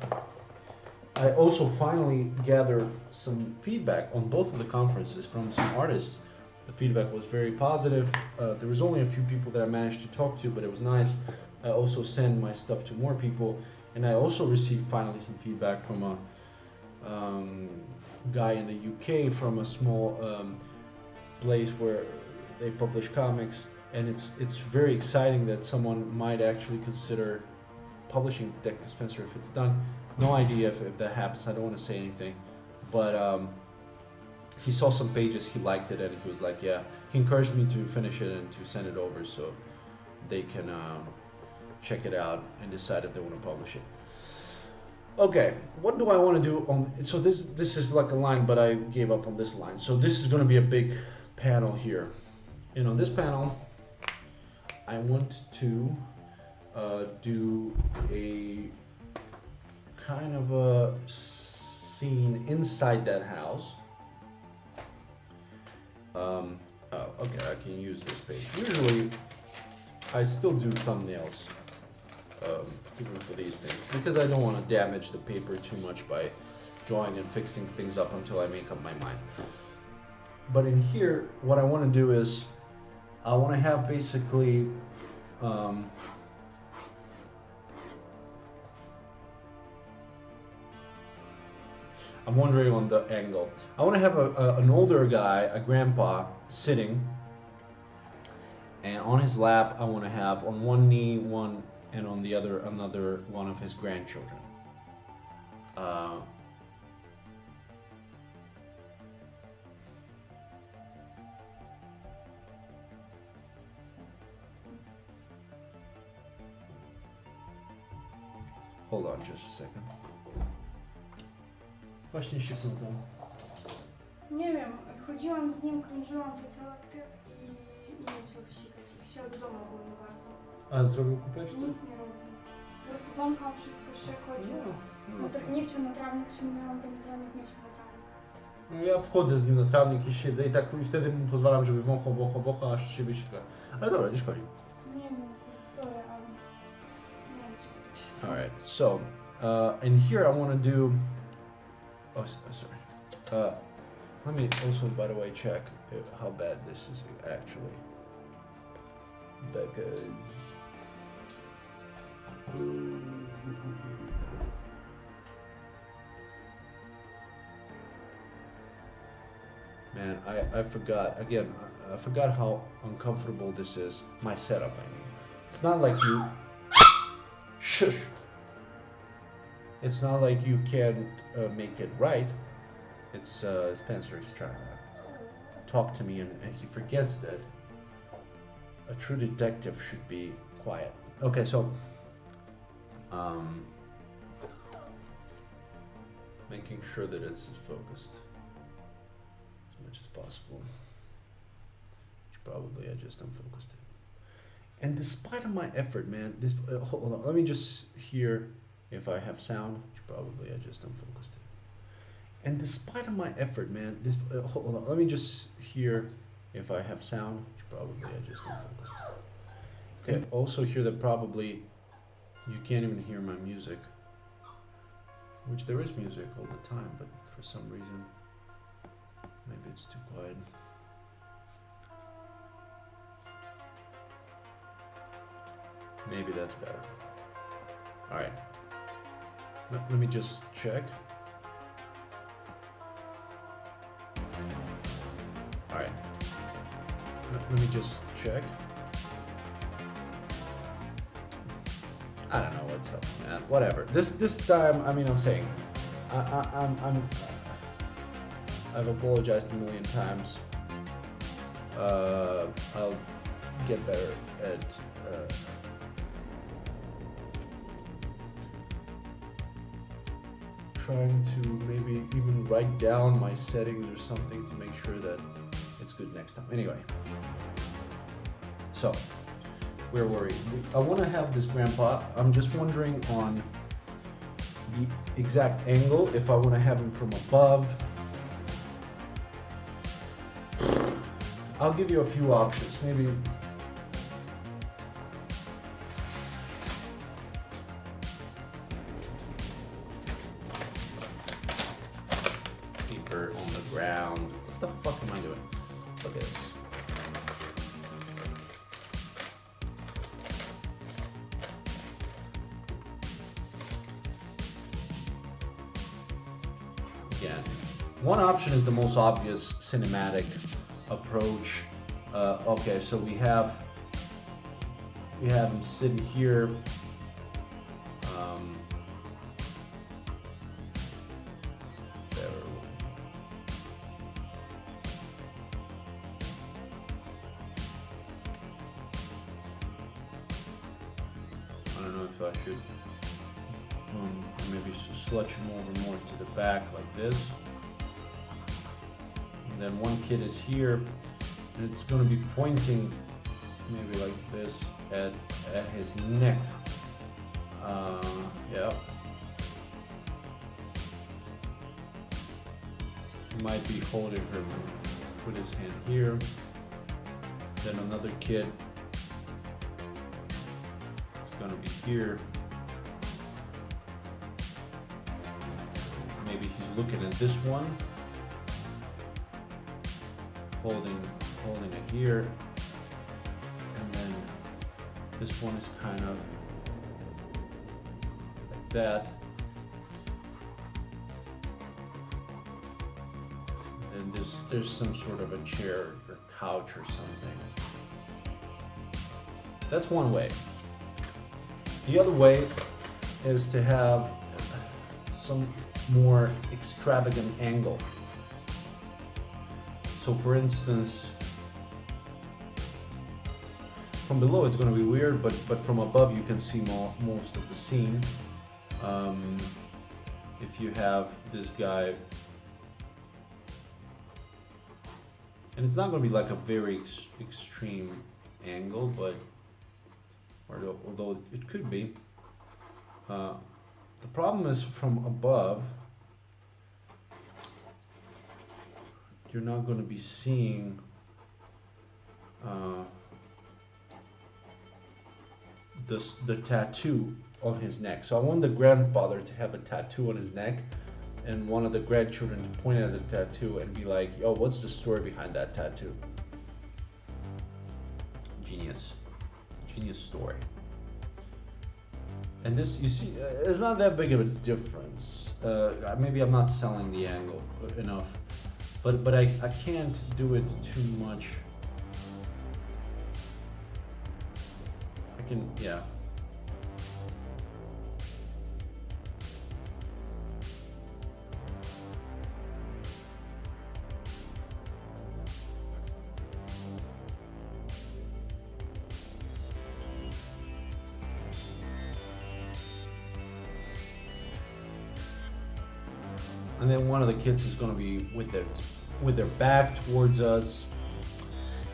I also finally gathered some feedback on both of the conferences from some artists. The feedback was very positive. There was only a few people that I managed to talk to, but it was nice. I also sent my stuff to more people, and I also received finally some feedback from a guy in the UK from a small place where they publish comics, and it's very exciting that someone might actually consider publishing Detective Spencer if it's done. No idea if that happens. I don't want to say anything, but he saw some pages, he liked it, and he was like, yeah, he encouraged me to finish it and to send it over so they can check it out and decide if they want to publish it. Okay, what do I want to do on, so this is like a line, but I gave up on this line. So this is going to be a big panel here. And on this panel, I want to do a kind of a scene inside that house. Oh, okay, I can use this page. Usually, I still do thumbnails, even for these things, because I don't want to damage the paper too much by drawing and fixing things up until I make up my mind. But in here, what I want to do is, I want to have basically, I'm wondering on the angle. I want to have an older guy, a grandpa, sitting, and on his lap I want to have on one knee one, and on the other another one of his grandchildren. Hold on just a second. Właśnie się kłócą. Nie wiem, chodziłam z nim, krążyłam te toalety i nie chciał wysikać. Chciał do domu ogólnie bardzo. A zrobił kupę czy Nic nie robił. Po prostu wąchał wszystko, przechodził. No. Nie chciał na trawnik, ciągnęłam go na trawnik, nie chciał na trawnik. No ja wchodzę z nim na trawnik i siedzę i tak i wtedy mu pozwalam, żeby wąchał, aż się wysikla. Ale dobra, nie szkodzi. Nie wiem, jaka historia, ale nie wiem, czy to się stało. Alright, so, and here I want to do, sorry. Let me also, by the way, check how bad this is actually. Because... Man, I forgot, again, I forgot how uncomfortable this is. My setup, I mean. It's not like you... Shush! It's not like you can't make it right. It's Spencer's trying to talk to me, and he forgets that a true detective should be quiet. Okay, so making sure that it's focused as much as possible. Which probably I just unfocused it. And despite of my effort, man, this hold on, let me just hear if I have sound. Which probably I just unfocused it. And despite of my effort, man, this hold on, let me just hear if I have sound. Which probably I just unfocused it. Okay, also hear that probably you can't even hear my music. Which there is music all the time, but for some reason, maybe it's too quiet. Maybe that's better. Alright. Let me just check. Alright. Let me just check. I don't know what's up, man. Whatever. This time, I mean, I'm saying, I've apologized a million times. I'll get better at trying to maybe even write down my settings or something to make sure that it's good next time. Anyway, so where were we? I want to have this grandpa. I'm just wondering on the exact angle, if I want to have him from above. I'll give you a few options. Maybe deeper on the ground. What the fuck am I doing? Look at this. Again, one option is the most obvious cinematic approach. Okay, so we have him sitting here. There. I don't know if I should maybe slouch him over more to the back like this. And then one kid is here, and it's going to be pointing maybe like this at his neck. Yeah. He might be holding her, put his hand here. Then another kid is gonna be here. Maybe he's looking at this one, holding it here, and then this one is kind of like that. And there's some sort of a chair or couch or something. That's one way. The other way is to have some more extravagant angle. So for instance, from below it's going to be weird, but from above you can see most of the scene. If you have this guy, and it's not going to be like a very extreme angle, but although it could be. The problem is from above, you're not going to be seeing the tattoo on his neck. So I want the grandfather to have a tattoo on his neck, and one of the grandchildren to point at the tattoo and be like, yo, what's the story behind that tattoo? Genius. Genius story. And this, you see, it's not that big of a difference. Maybe I'm not selling the angle enough, but I can't do it too much. I can, yeah. And then one of the kids is going to be with their back towards us.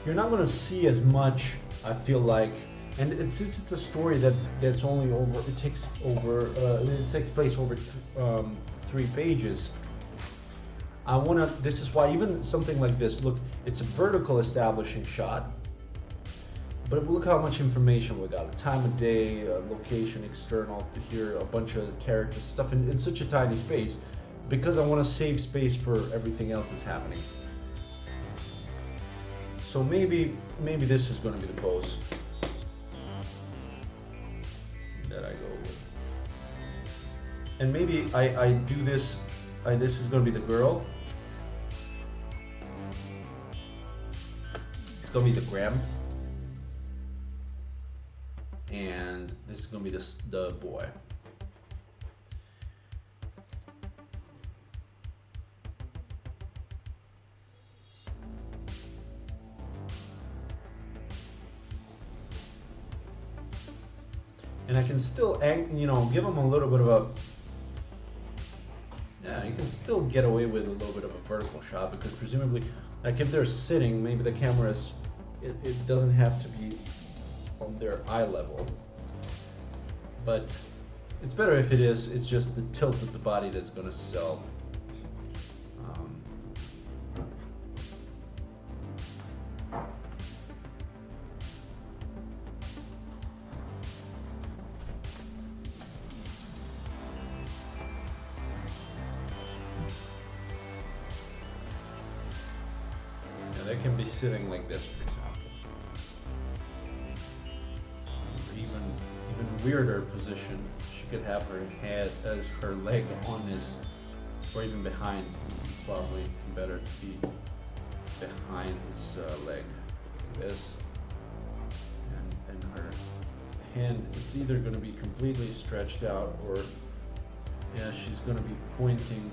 You're not going to see as much, I feel like, and since it's a story that's only over, it takes place over 3 pages. This is why even something like this, look, it's a vertical establishing shot, but look how much information we got: a time of day, a location, external, here, a bunch of characters, stuff in such a tiny space. Because I want to save space for everything else that's happening. So maybe this is going to be the pose that I go with. And maybe I do this, this is going to be the girl. It's going to be the gram. And this is going to be the boy. And I can still, give them a little bit of a, you can still get away with a little bit of a vertical shot, because presumably, like if they're sitting, maybe the camera is, it doesn't have to be on their eye level. But it's better if it is, it's just the tilt of the body that's going to sell. They can be sitting like this, for example. Even weirder position. She could have her head as her leg on his, or even behind. Probably better to be behind his leg, like this. And her hand, it's either going to be completely stretched out, or she's going to be pointing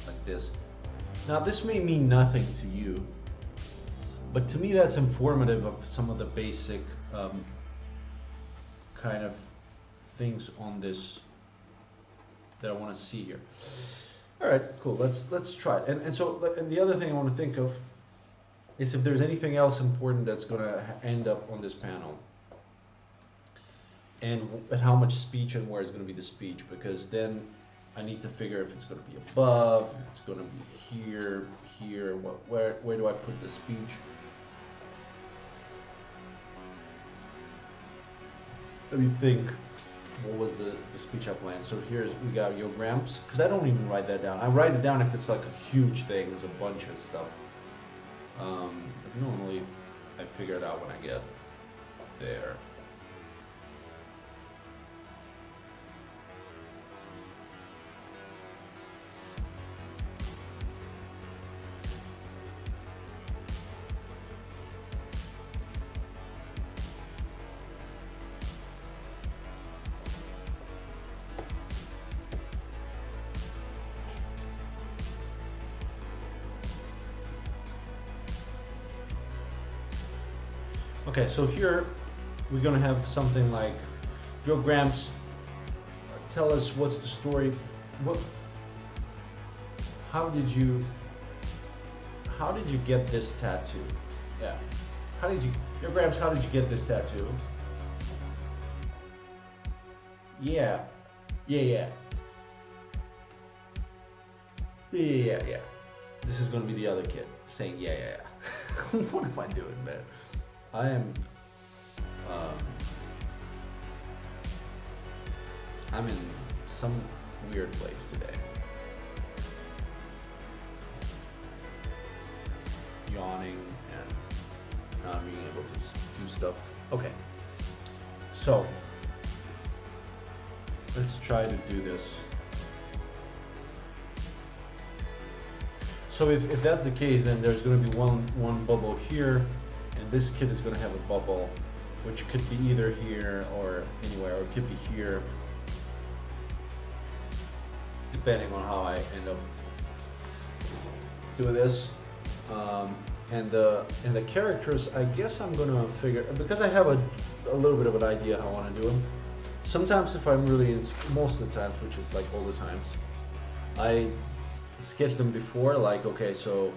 like this. Now this may mean nothing to you, but to me that's informative of some of the basic kind of things on this that I want to see here. All right, cool. Let's try it. And the other thing I want to think of is if there's anything else important that's going to end up on this panel. and how much speech and where is going to be the speech, because then I need to figure if it's going to be above, if it's going to be here, here, where do I put the speech? Let me think. What was the speech I planned? So here's, we got Yo Gramps, because I don't even write that down. I write it down if it's like a huge thing, there's a bunch of stuff. But normally I figure it out when I get there. Okay, so here we're gonna have something like, Yo Gramps, tell us what's the story. How did you get this tattoo? Yeah. Yo Gramps, how did you get this tattoo? Yeah. Yeah. This is gonna be the other kid saying yeah. What am I doing, man? I am, I'm in some weird place today. Yawning and not being able to do stuff. Okay, so let's try to do this. So if that's the case, then there's going to be one bubble here. And this kid is going to have a bubble, which could be either here or anywhere, or it could be here, depending on how I end up doing this. And the characters, I guess I'm going to figure, because I have a little bit of an idea how I want to do them. Sometimes if I'm really, most of the times, which is like all the times, I sketch them before, like, okay, so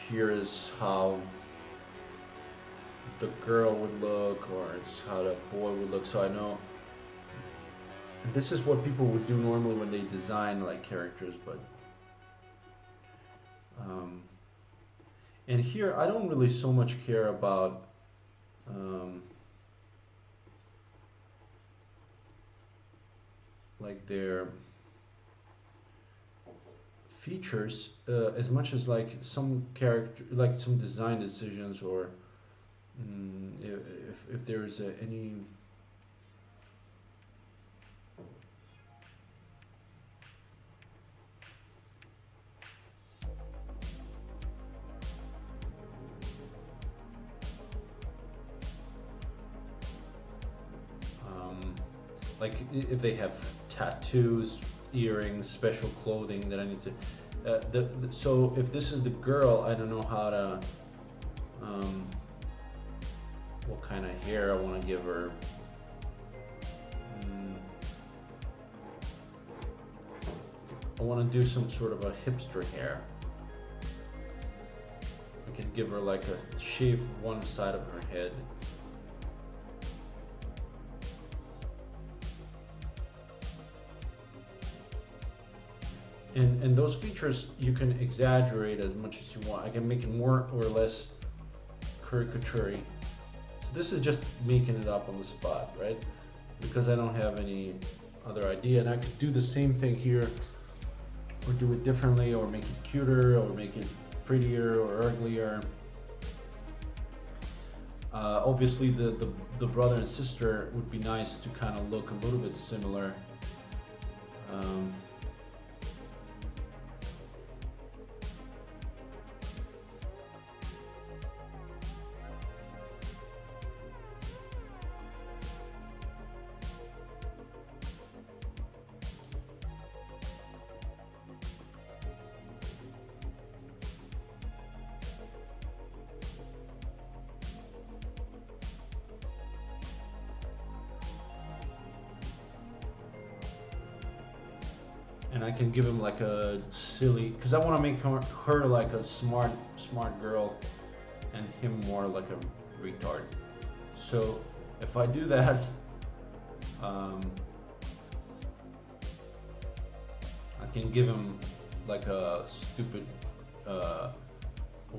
here is how the girl would look, or it's how the boy would look, so I know. And this is what people would do normally when they design like characters, but and here I don't really so much care about like their features as much as like some character, like some design decisions, or if there's any like if they have tattoos, earrings, special clothing that I need to so if this is the girl, I don't know how to what kind of hair I want to give her. I want to do some sort of a hipster hair. I can give her like a shave one side of her head. And those features you can exaggerate as much as you want. I can make it more or less caricature-y. So this is just making it up on the spot, right? Because I don't have any other idea, and I could do the same thing here, or do it differently, or make it cuter, or make it prettier or uglier. Obviously the brother and sister would be nice to kind of look a little bit similar. And I can give him like a silly, because I want to make her like a smart girl, and him more like a retard. So if I do that, Um, I can give him like a stupid. What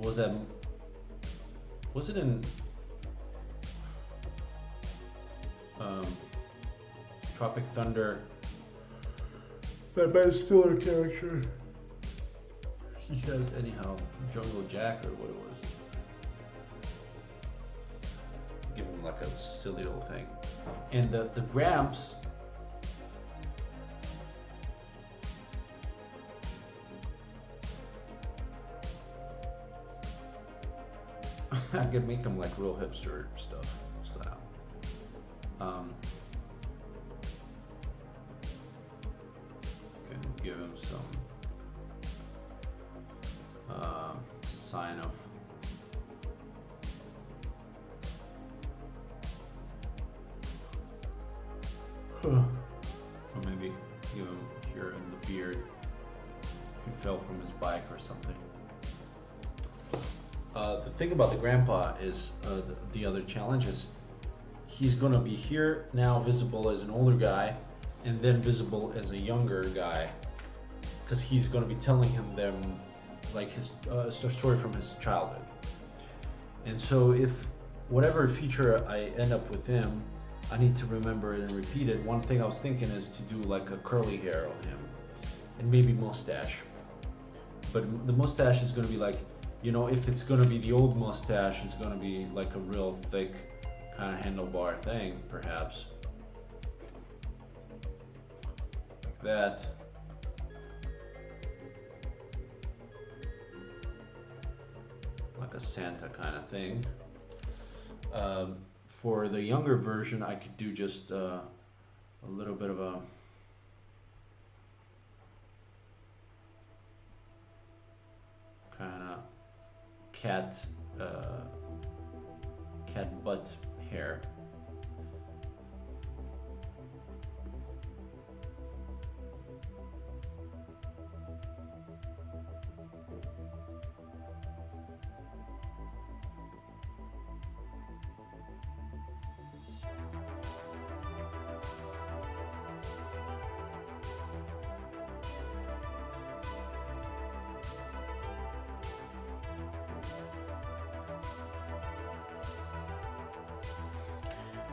was that? Was it in Tropic Thunder? That Ben Stiller character. He has anyhow Jungle Jack or what it was. Give him like a silly little thing. And the Gramps. I could make him like real hipster stuff style. Can give him some sign of or maybe give him here in the beard. He fell from his bike or something. The thing about the grandpa is the other challenge is he's gonna be here now visible as an older guy and then visible as a younger guy because he's gonna be telling them like his story from his childhood. And so if whatever feature I end up with him, I need to remember it and repeat it. One thing I was thinking is to do like a curly hair on him and maybe mustache. But the mustache is gonna be like, you know, if it's gonna be the old mustache, it's gonna be like a real thick kind of handlebar thing, perhaps. Like that. Like a Santa kind of thing. For the younger version, I could do just a little bit of a kind of cat butt hair.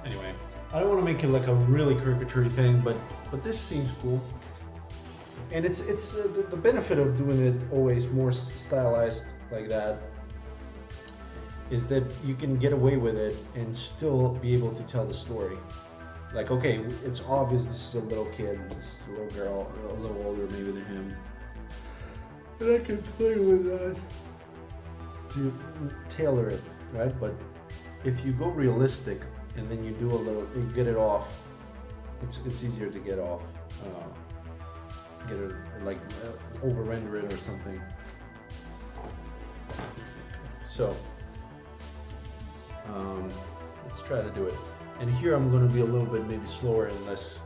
Anyway, I don't want to make it like a really caricature thing, but this seems cool. And it's the benefit of doing it always more stylized like that is that you can get away with it and still be able to tell the story. Like, okay, it's obvious this is a little kid, this is a little girl, a little older maybe than him. And I can play with that to tailor it, right? But if you go realistic, and then you do a little, you get it off. It's easier to get off. Get it like over render it or something. So let's try to do it. And here I'm going to be a little bit maybe slower and less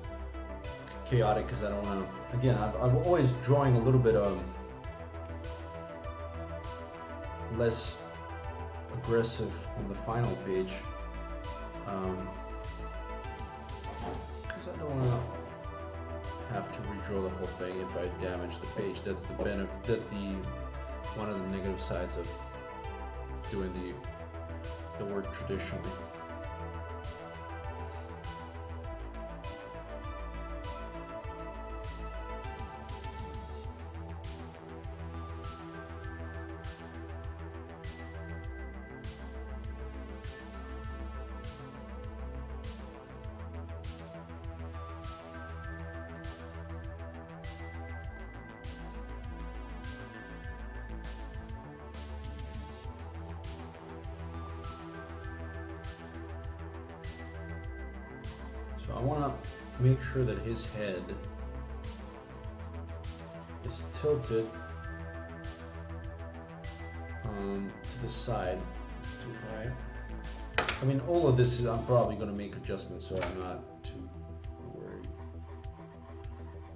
chaotic because I don't want to. Again, I'm always drawing a little bit less aggressive on the final page. Because I don't want to have to redraw the whole thing if I damage the page. That's the benefit. That's one of the negative sides of doing the work traditionally. So I want to make sure that his head is tilted to the side. It's too high. I mean, all of this is, I'm probably going to make adjustments, so I'm not too worried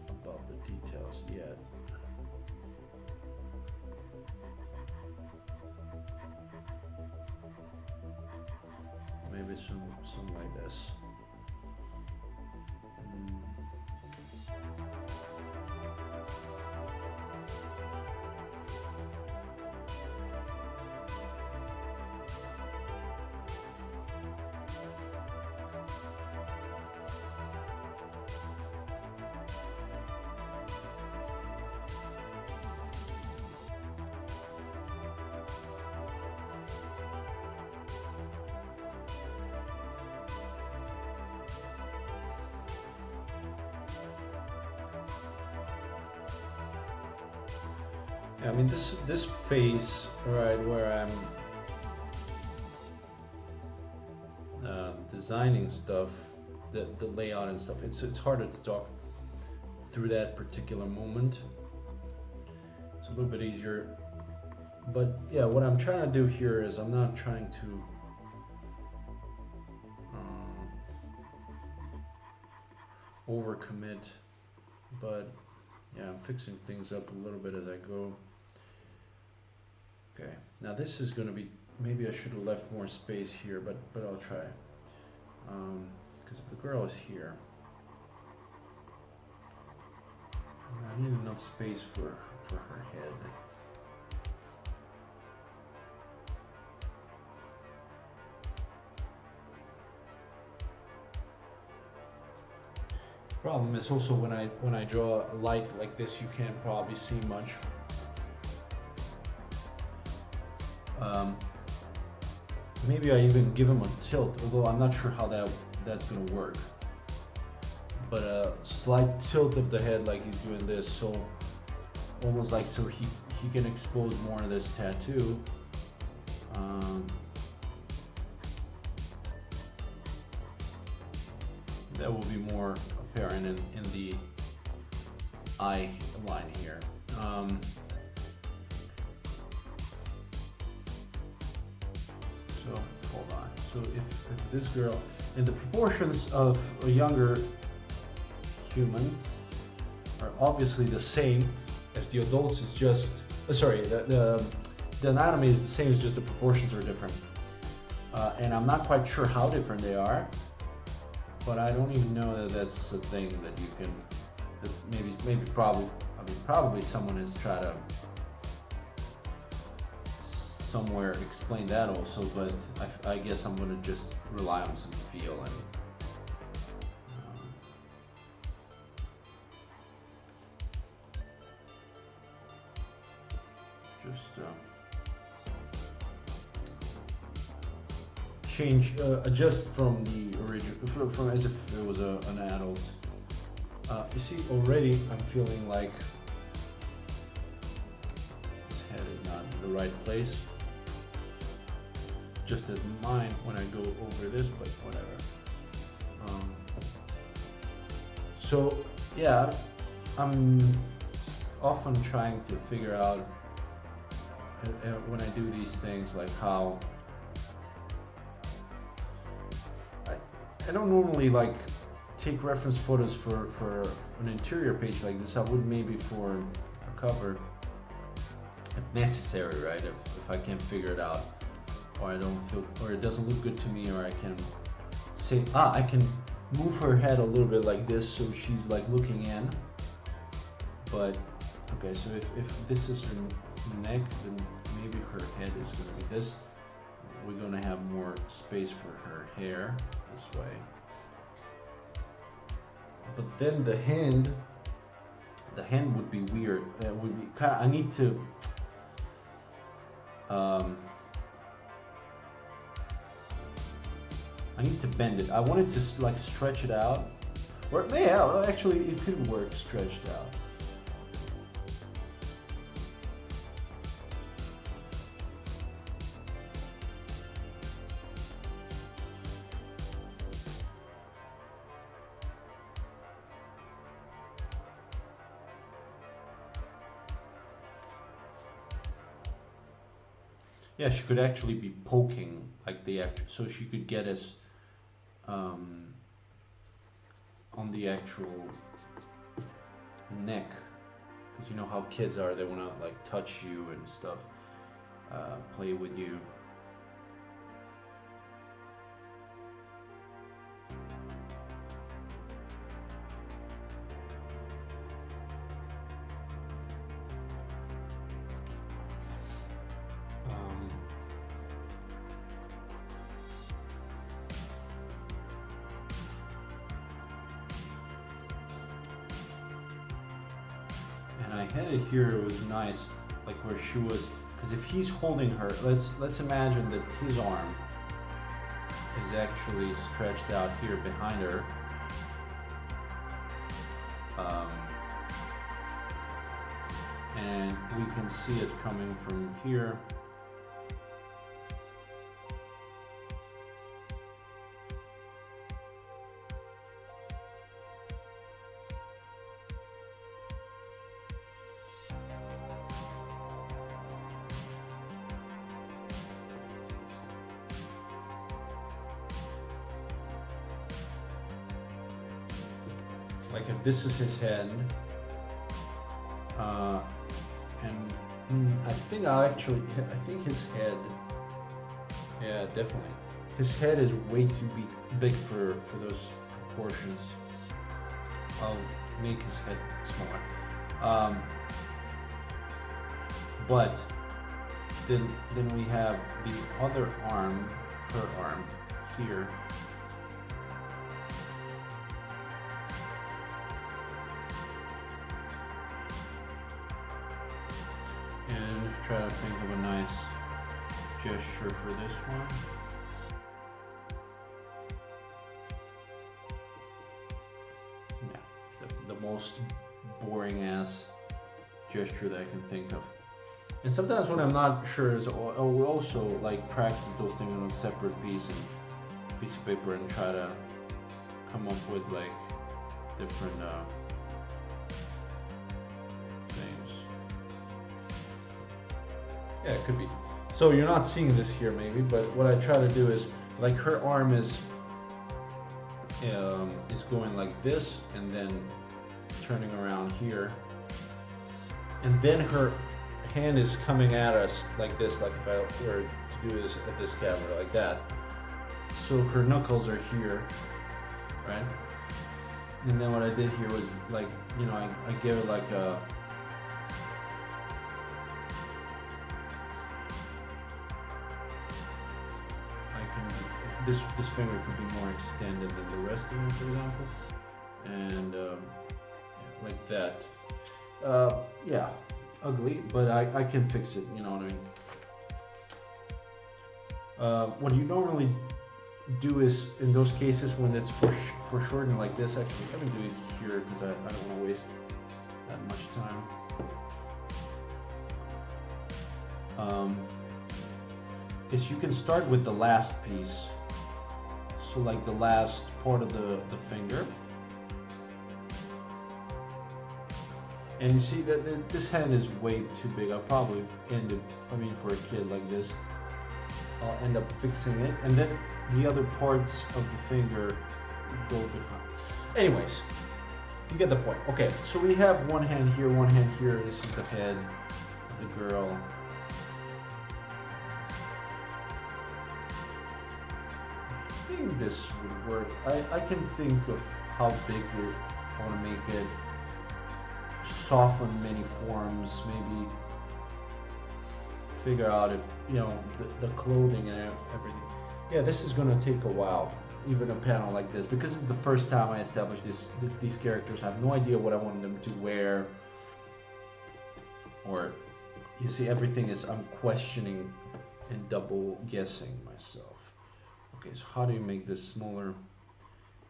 about the details yet. Maybe some like this. I mean, this face, right, where I'm designing stuff, the layout and stuff, it's harder to talk through that particular moment. It's a little bit easier. But yeah, what I'm trying to do here is I'm not trying to overcommit, but yeah, I'm fixing things up a little bit as I go. Okay, now this is going to be, maybe I should have left more space here, but I'll try. Because if the girl is here, I need enough space for her head. Problem is also when I draw a light like this, you can't probably see much. Maybe I even give him a tilt, although I'm not sure how that's gonna work. But a slight tilt of the head, like he's doing this, so almost like so he can expose more of this tattoo. That will be more apparent in the eye line here. So hold on. So if this girl, and the proportions of younger humans are obviously the same as the adults. It's just the anatomy is the same. It's just the proportions are different. And I'm not quite sure how different they are. But I don't even know that that's a thing that you can, that probably someone has tried to somewhere explain that also, but I guess I'm gonna just rely on some feel and change, adjust from the original, from as if it was an adult. You see, already I'm feeling like this head is not in the right place. Just as mine when I go over this, but whatever. So yeah, I'm often trying to figure out when I do these things, like how I don't normally like take reference photos for an interior page like this. I would maybe for a cover if necessary, right? If I can't figure it out, or I don't feel, or it doesn't look good to me, or I can say, I can move her head a little bit like this so she's like looking in. But okay, so if this is her neck, then maybe her head is going to be this. We're going to have more space for her hair this way. But then the hand would be weird. It would be kind of, I need to bend it. I wanted to like stretch it out. Or yeah, actually it could work stretched out. Yeah, she could actually be poking like the actual, so she could get us on the actual neck, because you know how kids are, they want to like touch you and stuff, play with you. And I had it here, it was nice, like where she was, because if he's holding her, let's imagine that his arm is actually stretched out here behind her. and we can see it coming from here. Like if this is his head, and I think I think his head, yeah, definitely, his head is way too big for those proportions. I'll make his head smaller. But then we have the other arm, her arm here. And try to think of a nice gesture for this one. Yeah, the most boring ass gesture that I can think of. And sometimes when I'm not sure, I will also like practice those things on a separate piece of paper and try to come up with like different things. Yeah, it could be. So you're not seeing this here maybe, but what I try to do is like her arm is going like this and then turning around here, and then her hand is coming at us like this, like if I were to do this at this camera like that. So her knuckles are here, right? And then what I did here was like, you know, I gave it like a this finger could be more extended than the rest of them, for example, and like that. Yeah, ugly, but I can fix it. You know what I mean? What you normally do is in those cases when it's foreshortened like this. Actually, let me do it here because I don't want to waste that much time. Is you can start with the last piece. So like the last part of the finger. And you see that this hand is way too big. I'll probably end it, for a kid like this, I'll end up fixing it. And then the other parts of the finger go behind. Anyways, you get the point. Okay, so we have one hand here, one hand here. This is the head of the girl. I think this would work. I can think of how big we want to make it, soften many forms, maybe figure out if, you know, the clothing and everything. Yeah, this is going to take a while, even a panel like this, because it's the first time I established these characters. I have no idea what I wanted them to wear, or you see, everything is, I'm questioning and double guessing myself. Okay, so how do you make this smaller?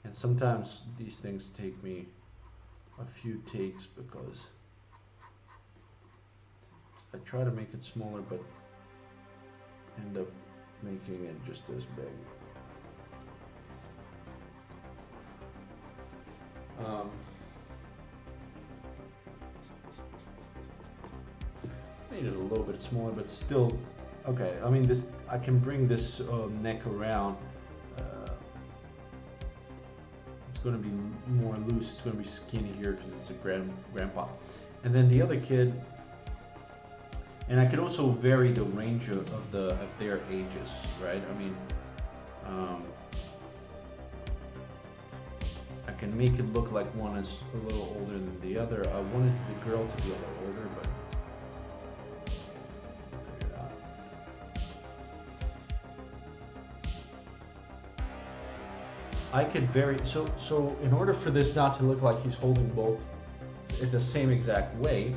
And sometimes these things take me a few takes because I try to make it smaller but end up making it just as big. Made it a little bit smaller, but still okay. I mean, this, I can bring this neck around. It's going to be more loose. It's going to be skinny here because it's a grandpa. And then the other kid, and I could also vary the range of their ages, right? I mean, I can make it look like one is a little older than the other. I wanted the girl to be a little older, but I'll figure it out. I could vary. So in order for this not to look like he's holding both in the same exact way,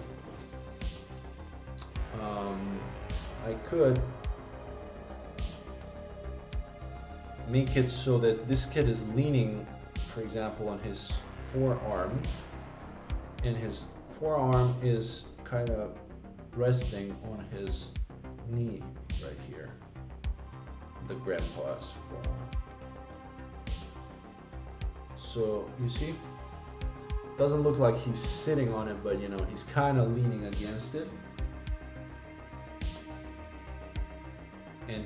I could make it so that this kid is leaning, for example, on his forearm, and his forearm is kind of resting on his knee right here. The grandpa's phone. So you see, doesn't look like he's sitting on it, but you know, he's kind of leaning against it. And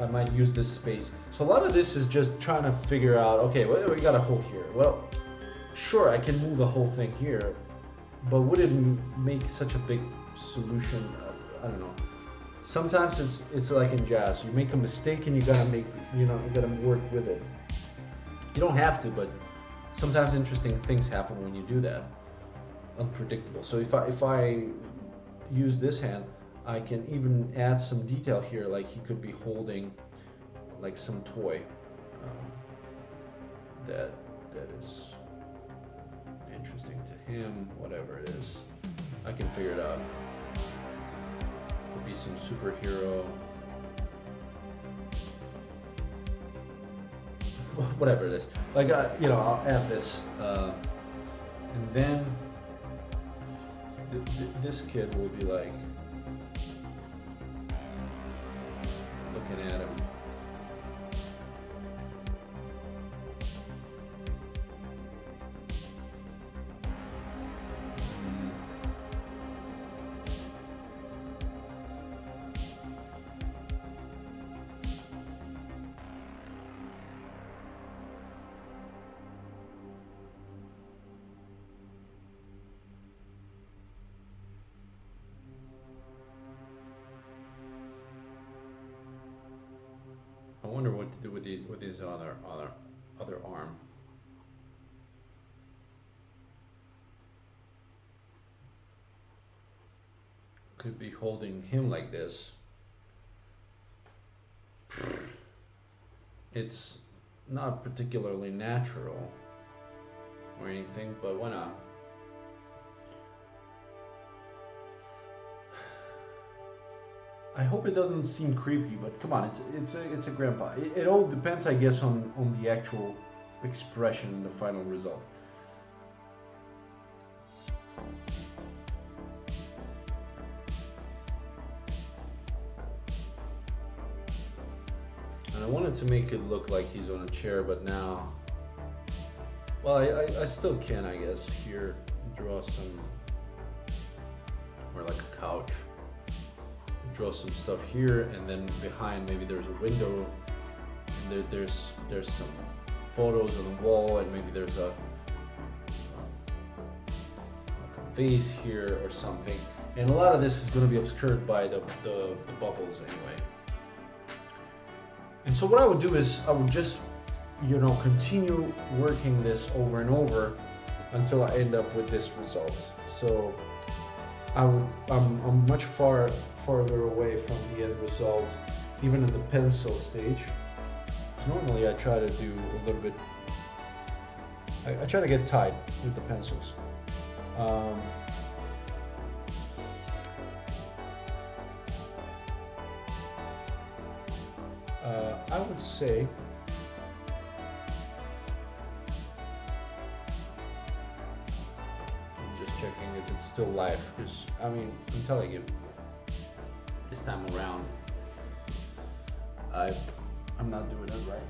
I might use this space. So a lot of this is just trying to figure out, okay, well, we got a hole here. Well, sure, I can move the whole thing here, but would it make such a big solution? I don't know. Sometimes it's like in jazz. You make a mistake and you gotta work with it. You don't have to, but sometimes interesting things happen when you do that. Unpredictable. So if I use this hand, I can even add some detail here, like he could be holding like some toy that is interesting to him, whatever it is. I can figure it out. Could be some superhero, whatever it is. Like I'll add this, and then this kid will be like looking at him. I wonder what to do with his other arm. Could be holding him like this. It's not particularly natural or anything, but why not? I hope it doesn't seem creepy, but come on, it's a grandpa. It all depends, I guess, on the actual expression in the final result. And I wanted to make it look like he's on a chair, but now, well, I still can, I guess. Here, draw some, or like a couch. Draw some stuff here, and then behind maybe there's a window, and there's some photos on the wall, and maybe there's like a vase here or something. And a lot of this is going to be obscured by the bubbles anyway. And so what I would do is I would just continue working this over and over until I end up with this result. So I'm much farther away from the end result, even in the pencil stage. Normally I try to do a little bit, I try to get tight with the pencils. I would say checking if it's still live, because I'm telling you, this time around I'm not doing it right.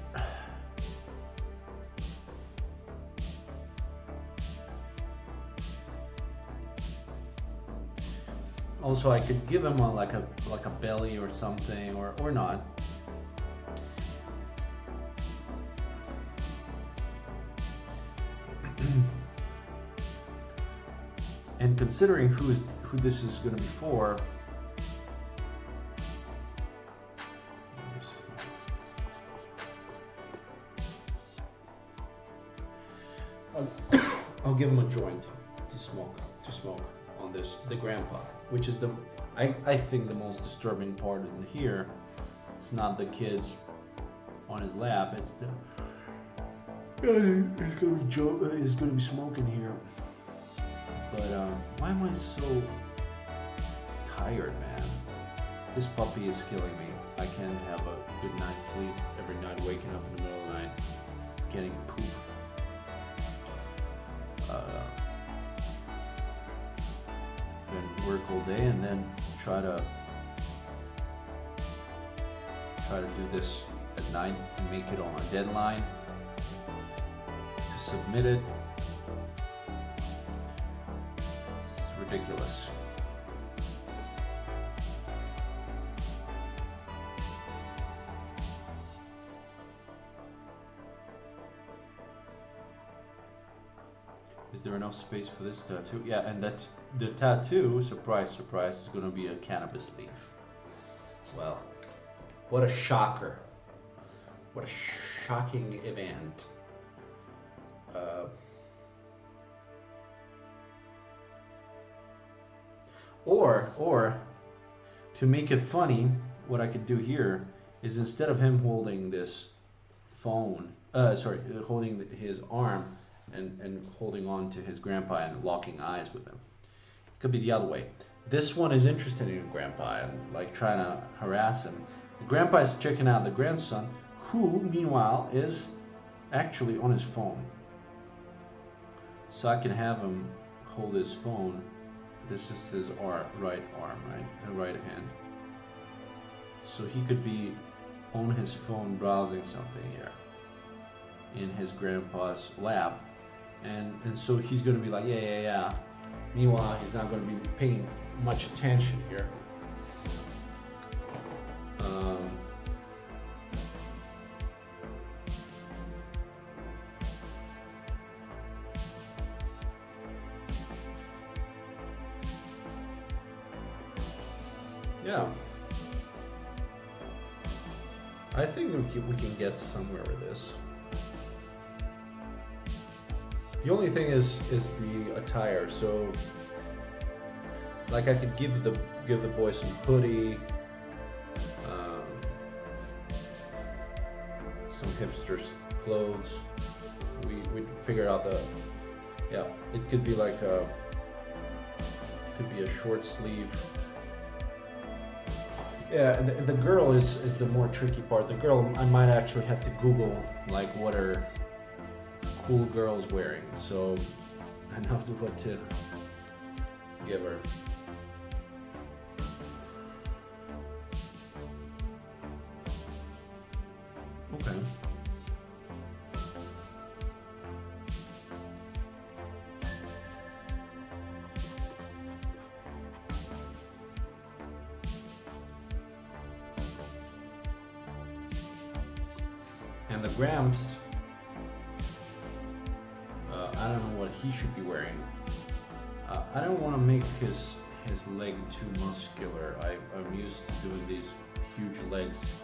Also, I could give him like a belly or something, or not. And considering who this is going to be for, I'll give him a joint to smoke on this, the grandpa, which is I think the most disturbing part in here. It's not the kids on his lap, it's he's gonna be smoking here. But why am I so tired, man? This puppy is killing me. I can't have a good night's sleep every night, waking up in the middle of the night, getting poop. And work all day and then try to do this at night and make it on a deadline to submit it. It's ridiculous. Is there enough space for this tattoo? Yeah, and that's the tattoo, surprise, surprise, is going to be a cannabis leaf. Well, what a shocker. What a shocking event. Or, to make it funny, what I could do here is instead of him holding this phone, holding his arm, and holding on to his grandpa and locking eyes with him. It could be the other way. This one is interested in grandpa and like trying to harass him. The grandpa is checking out the grandson, who meanwhile is actually on his phone. So I can have him hold his phone. This is his right arm, right? The right hand. So he could be on his phone browsing something here in his grandpa's lap. And so he's going to be like, yeah. Meanwhile, he's not going to be paying much attention here. Yeah. I think we can get somewhere with this. The only thing is the attire. So, like, I could give the boy some hoodie, some hipsters clothes. We figure out it could be like a short sleeve. Yeah, and the girl is the more tricky part. The girl, I might actually have to Google like what are cool girls wearing, so I know what to give her. Okay. And the Gramps, I don't know what he should be wearing. I don't want to make his leg too muscular. I'm used to doing these huge legs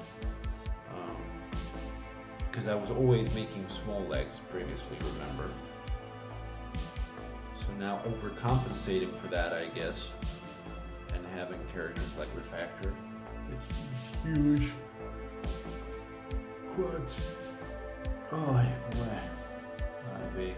because I was always making small legs previously, remember? So now overcompensating for that, I guess, and having characters like Refactor with huge quads. Oh, boy. IV.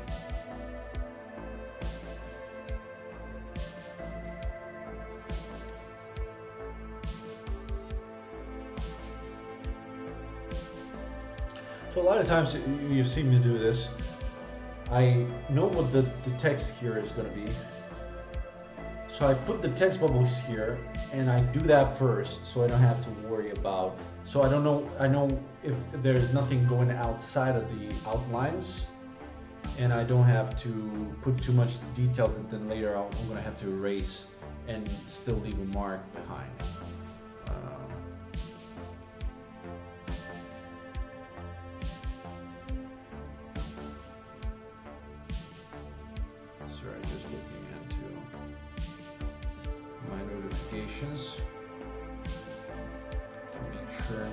So a lot of times you've seen me do this. I know what the text here is going to be. So I put the text bubbles here and I do that first so I don't have to worry about. So I know if there's nothing going outside of the outlines and I don't have to put too much detail that then later I'm going to have to erase and still leave a mark behind. Sorry, just looking into my notifications to make sure.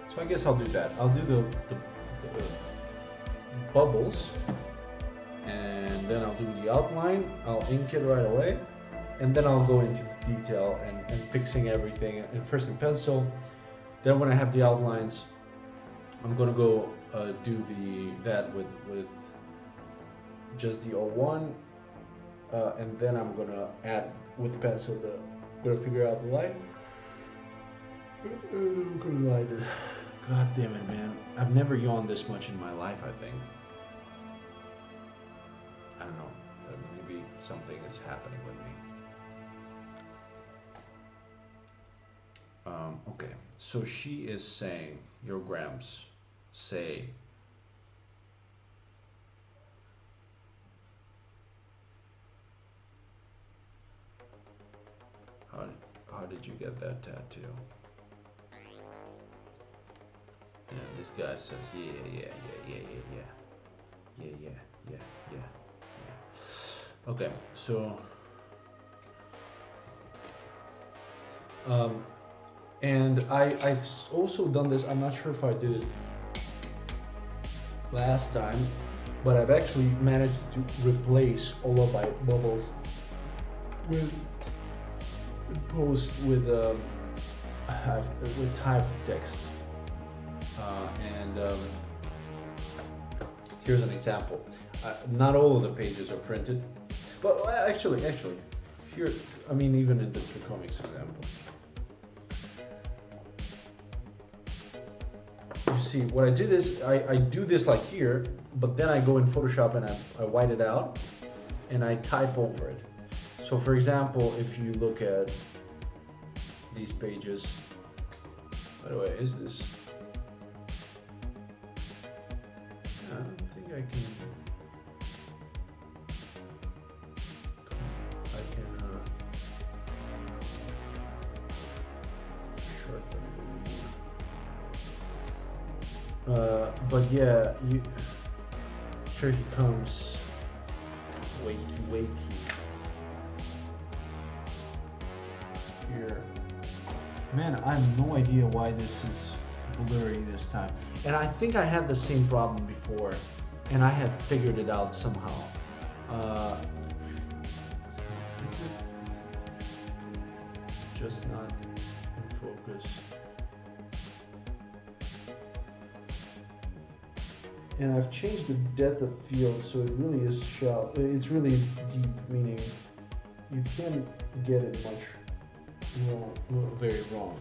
So I guess I'll do that. I'll do the bubbles, and then I'll do the outline. I'll ink it right away, and then I'll go into the detail and fixing everything. And first in pencil. Then when I have the outlines, I'm gonna go do that with just the O1, and then I'm gonna add with the pencil. I'm gonna figure out the line. Collided. God damn it, man. I've never yawned this much in my life, I think. I don't know. Maybe something is happening with me. Okay, so she is saying, your Gramps, say, how did you get that tattoo? And this guy says, yeah. Okay, so, and I've also done this, I'm not sure if I did it last time, but I've actually managed to replace all of my bubbles with with typed text. Here's an example. Not all of the pages are printed, but actually, here, I mean, even in the Tricomics example, you see, what I did is I do this like here, but then I go in Photoshop and I white it out, and I type over it. So, for example, if you look at these pages, by the way, is this? I don't think I can. Sharpen it. But yeah, here he comes. Wakey. Here. Man, I have no idea why this is blurry this time. And I think I had the same problem before, and I had figured it out somehow. Is it just not in focus? And I've changed the depth of field, so it really is shallow. It's really deep, meaning you can't get it much wrong, very wrong.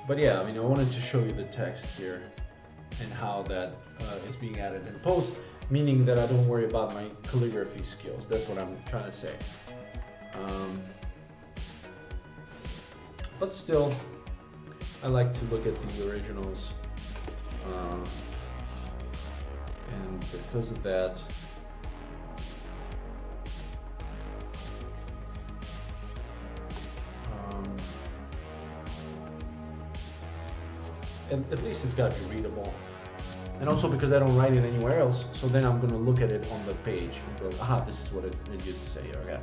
But yeah, I mean, I wanted to show you the text here and how that is being added in post, meaning that I don't worry about my calligraphy skills. That's what I'm trying to say. But still, I like to look at the originals, and because of that, and at least it's got to be readable. And also because I don't write it anywhere else, so then I'm gonna look at it on the page and go, aha, this is what it used to say, okay?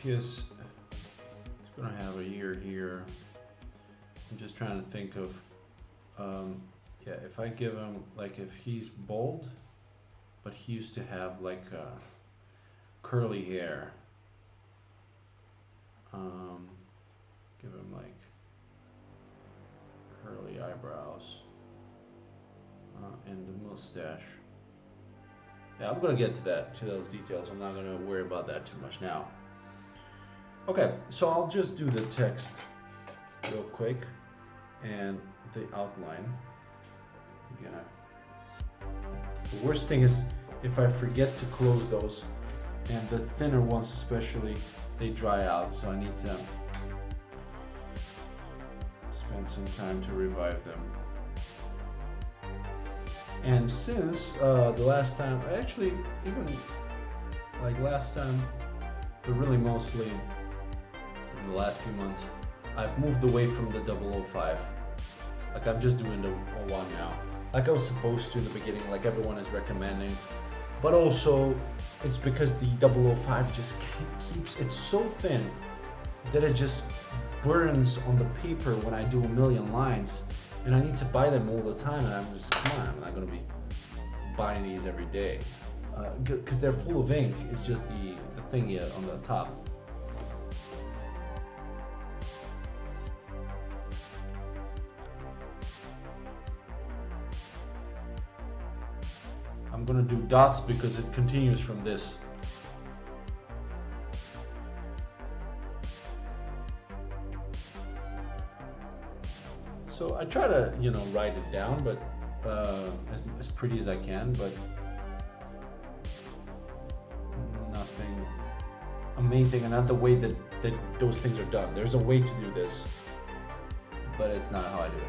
He's gonna have a year here. I'm just trying to think of, yeah, if I give him, like, if he's bald, but he used to have like curly hair, give him like curly eyebrows and the mustache. Yeah, I'm gonna get to those details. I'm not gonna worry about that too much now. Okay, so I'll just do the text real quick and the outline. Again, the worst thing is if I forget to close those, and the thinner ones especially, they dry out, so I need to spend some time to revive them. And since the last time, actually even like last time, but really mostly in the last few months, I've moved away from the 005. Like I'm just doing the 01 now. Like I was supposed to in the beginning, like everyone is recommending. But also, it's because the 005 just keeps, it's so thin that it just burns on the paper when I do a million lines. And I need to buy them all the time, and I'm just, come on, I'm not gonna be buying these every day. Because they're full of ink, it's just the thingy on the top. I'm gonna do dots because it continues from this. So I try to, you know, write it down, but as pretty as I can, but nothing amazing, and not the way that those things are done. There's a way to do this, but it's not how I do it.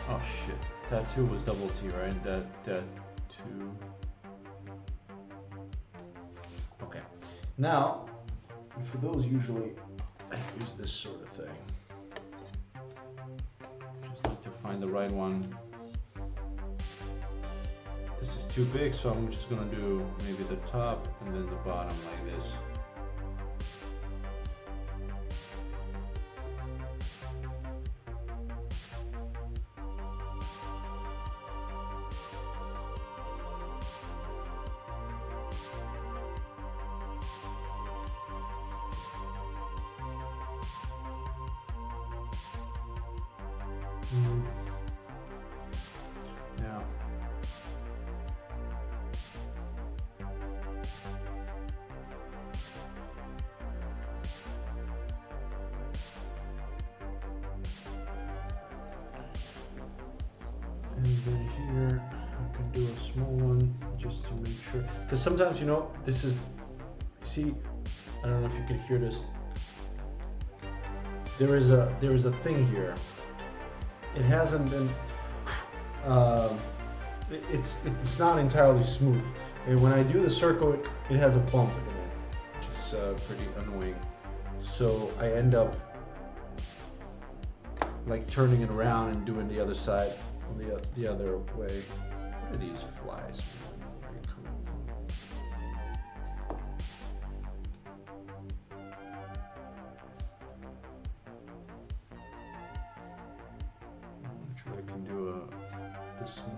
Oh shit, tattoo was double T, right? That two. Okay. Now, for those usually, I use this sort of thing. Just need to find the right one. This is too big, so I'm just gonna do maybe the top and then the bottom like this. Yeah. And then here I can do a small one just to make sure, because sometimes, you know, this is, see, I don't know if you can hear this. There is a thing here. It hasn't been, it's not entirely smooth. And when I do the circle, it has a bump in it, which is pretty annoying. So I end up like turning it around and doing the other side, the other way. What are these flies? Where are you coming from? Actually, I can do this small.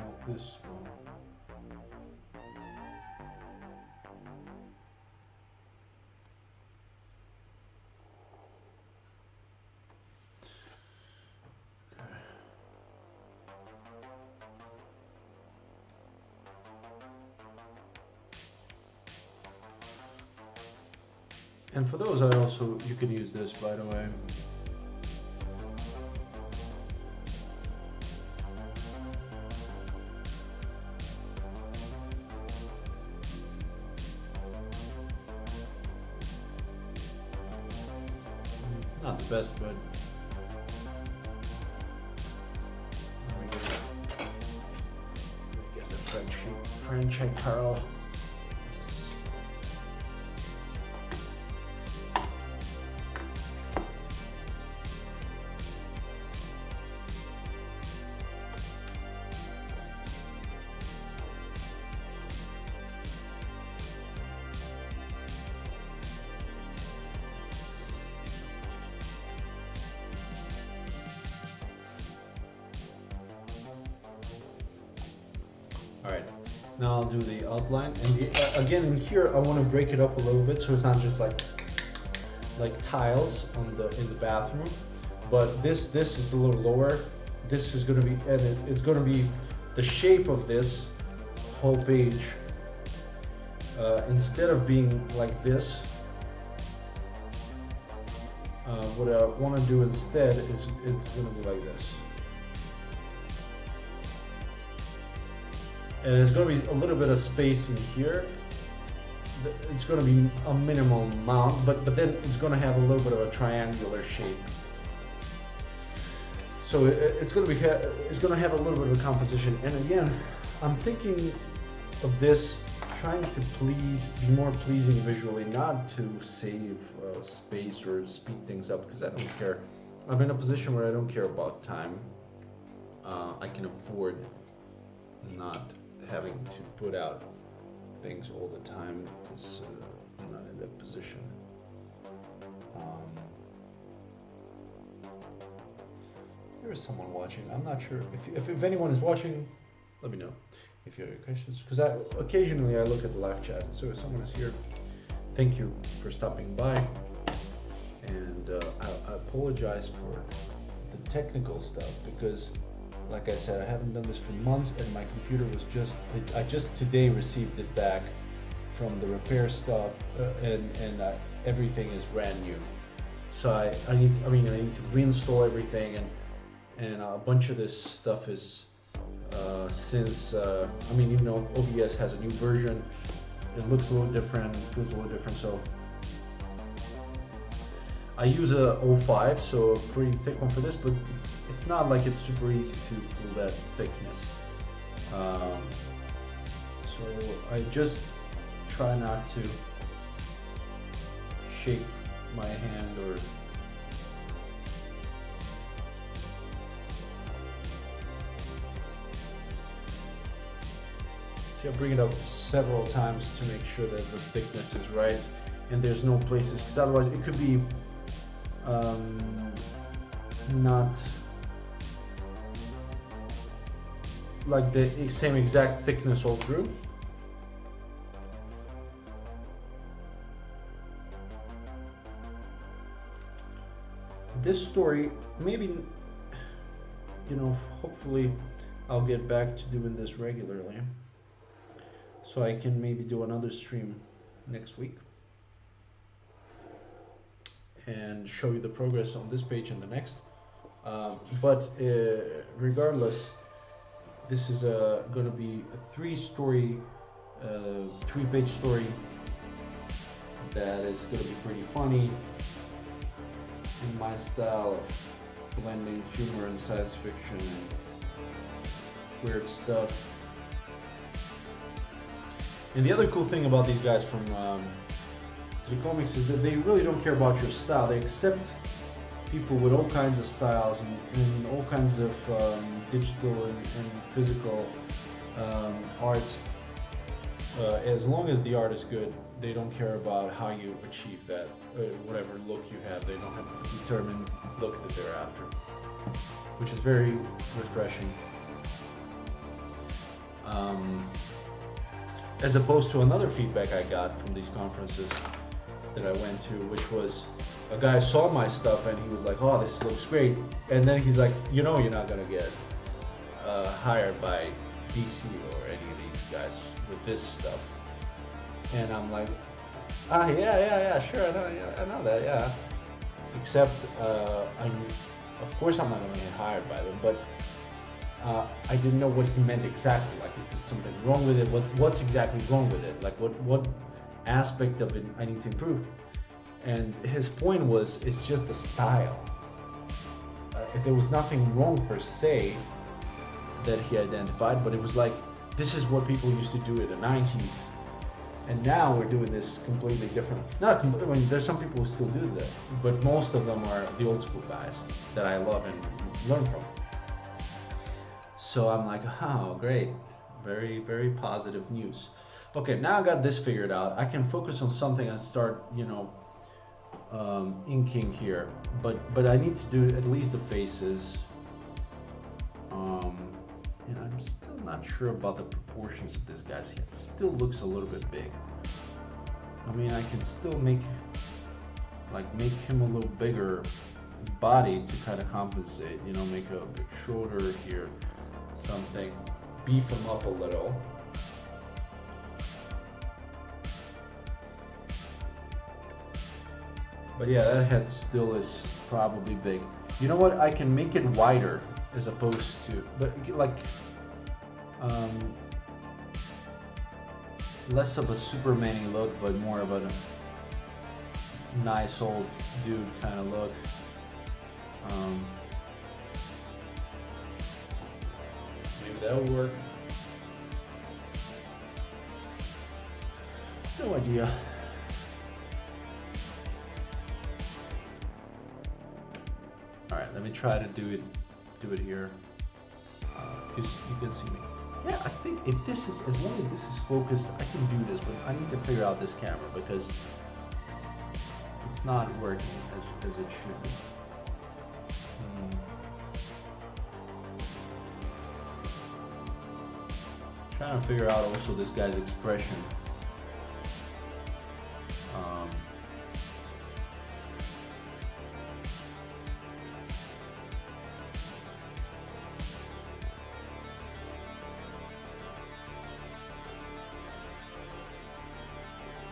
And for those, you can use this, by the way. Not the best, but let me get the French curl. Alright, now I'll do the outline, and again in here I want to break it up a little bit so it's not just like tiles in the bathroom, but this is a little lower. This is going to be, and it's going to be, the shape of this whole page, instead of being like this, what I want to do instead is it's going to be like this. And there's going to be a little bit of space in here. It's going to be a minimum amount, but then it's going to have a little bit of a triangular shape. So it's going to have a little bit of a composition. And again, I'm thinking of this trying to be more pleasing visually, not to save space or speed things up, because I don't care. I'm in a position where I don't care about time. I can afford not having to put out things all the time because I'm not in that position. There is someone watching. I'm not sure if anyone is watching. Let me know if you have any questions, because occasionally I look at the live chat. So if someone is here, thank you for stopping by. And I apologize for the technical stuff, because like I said, I haven't done this for months, and my computer was I just today received it back from the repair stop, and everything is brand new. So I need to reinstall everything, and a bunch of this stuff is since even though OBS has a new version, it looks a little different, feels a little different. So I use a 05, so a pretty thick one for this, but it's not like it's super easy to pull that thickness. So I just try not to shake my hand or I bring it up several times to make sure that the thickness is right and there's no places, because otherwise it could be not like the same exact thickness all through. This story, maybe, hopefully I'll get back to doing this regularly, so I can maybe do another stream next week and show you the progress on this page and the next. But regardless, this is going to be a three-page story that is going to be pretty funny in my style of blending humor and science fiction and weird stuff. And the other cool thing about these guys from 3 Comics is that they really don't care about your style. They accept people with all kinds of styles and all kinds of digital and physical art. As long as the art is good, they don't care about how you achieve that, whatever look you have. They don't have a determined look that they're after, which is very refreshing. As opposed to another feedback I got from these conferences that I went to, which was a guy saw my stuff and he was like, "Oh, this looks great," and then he's like, "You're not gonna get hired by DC or any of these guys with this stuff." And I'm like, yeah, sure, I know that, yeah. Except, of course I'm not gonna get hired by them, but I didn't know what he meant exactly. Like, is there something wrong with it? What's exactly wrong with it? Like, what aspect of it I need to improve? And his point was, it's just the style. If there was nothing wrong per se that he identified, but it was like, this is what people used to do in the 90s, and now we're doing this completely different. There's some people who still do that, but most of them are the old school guys that I love and learn from. So I'm like, oh, great. Very, very positive news. Okay, now I got this figured out. I can focus on something and start, inking here. But I need to do at least the faces. I'm still not sure about the proportions of this guy's head. It still looks a little bit big. I mean, I can still make him a little bigger body to kind of compensate, make a big shoulder here, something, beef him up a little. But yeah, that head still is probably big. You know what? I can make it wider as opposed to, but like, less of a Superman-y look, but more of a nice old dude kind of look. Maybe that will work. No idea. Alright, let me try to do it here. You can see me. Yeah, I think if this is, as long as this is focused, I can do this, but I need to figure out this camera because it's not working as it should be. Trying to figure out also this guy's expression.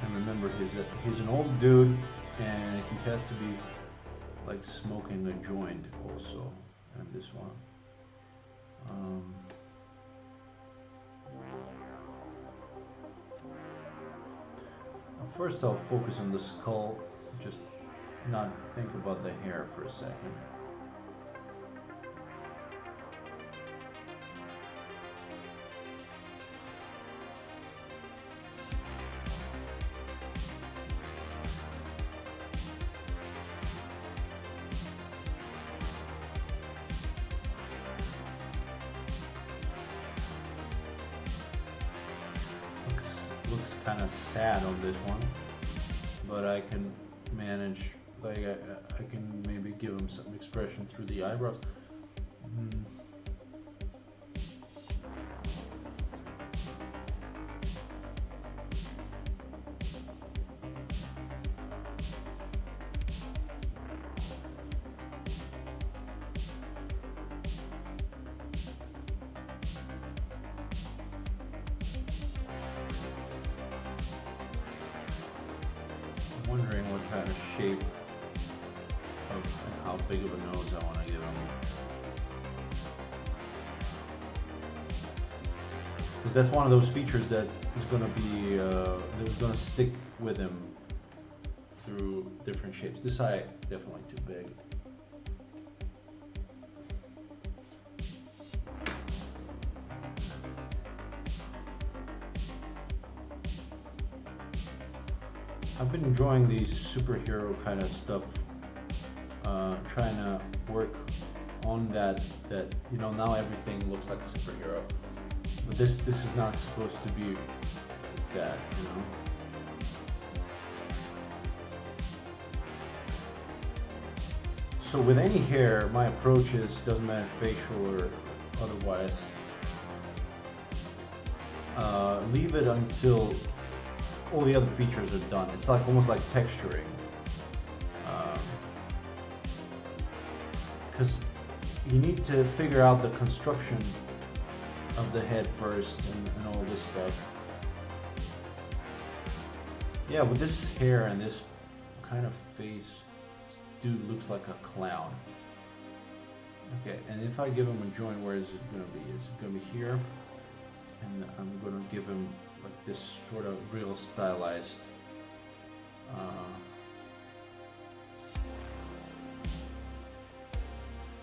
And remember, he's an old dude, and he has to be like smoking a joint also, and this one. First, I'll focus on the skull, just not think about the hair for a second. Looks kind of sad on this one, but I can manage, like I can maybe give him some expression through the eyebrows. Wondering what kind of shape and how big of a nose I want to give him. Because that's one of those features that is going to be, that's going to stick with him through different shapes. This eye, definitely too big. I've been enjoying these superhero kind of stuff, trying to work on that, you know, now everything looks like a superhero. But this is not supposed to be that, you know. So with any hair, my approach is, doesn't matter facial or otherwise, leave it until all the other features are done. It's like almost like texturing, because you need to figure out the construction of the head first and all this stuff. Yeah, with this hair and this kind of face, dude looks like a clown. Okay, and if I give him a joint, where is it going to be? Is it going to be here? And I'm going to give him like this sort of real stylized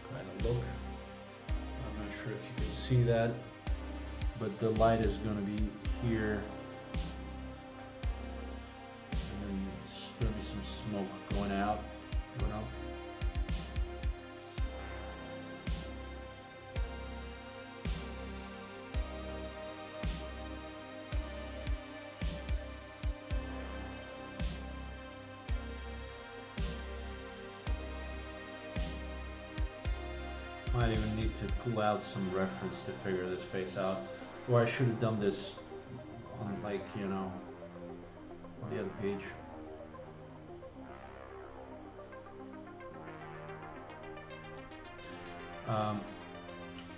kind of look. I'm not sure if you can see that, but the light is going to be here, and then there's going to be some smoke going out, you know. Might even need to pull out some reference to figure this face out, or I should have done this on, like, you know, on the other page.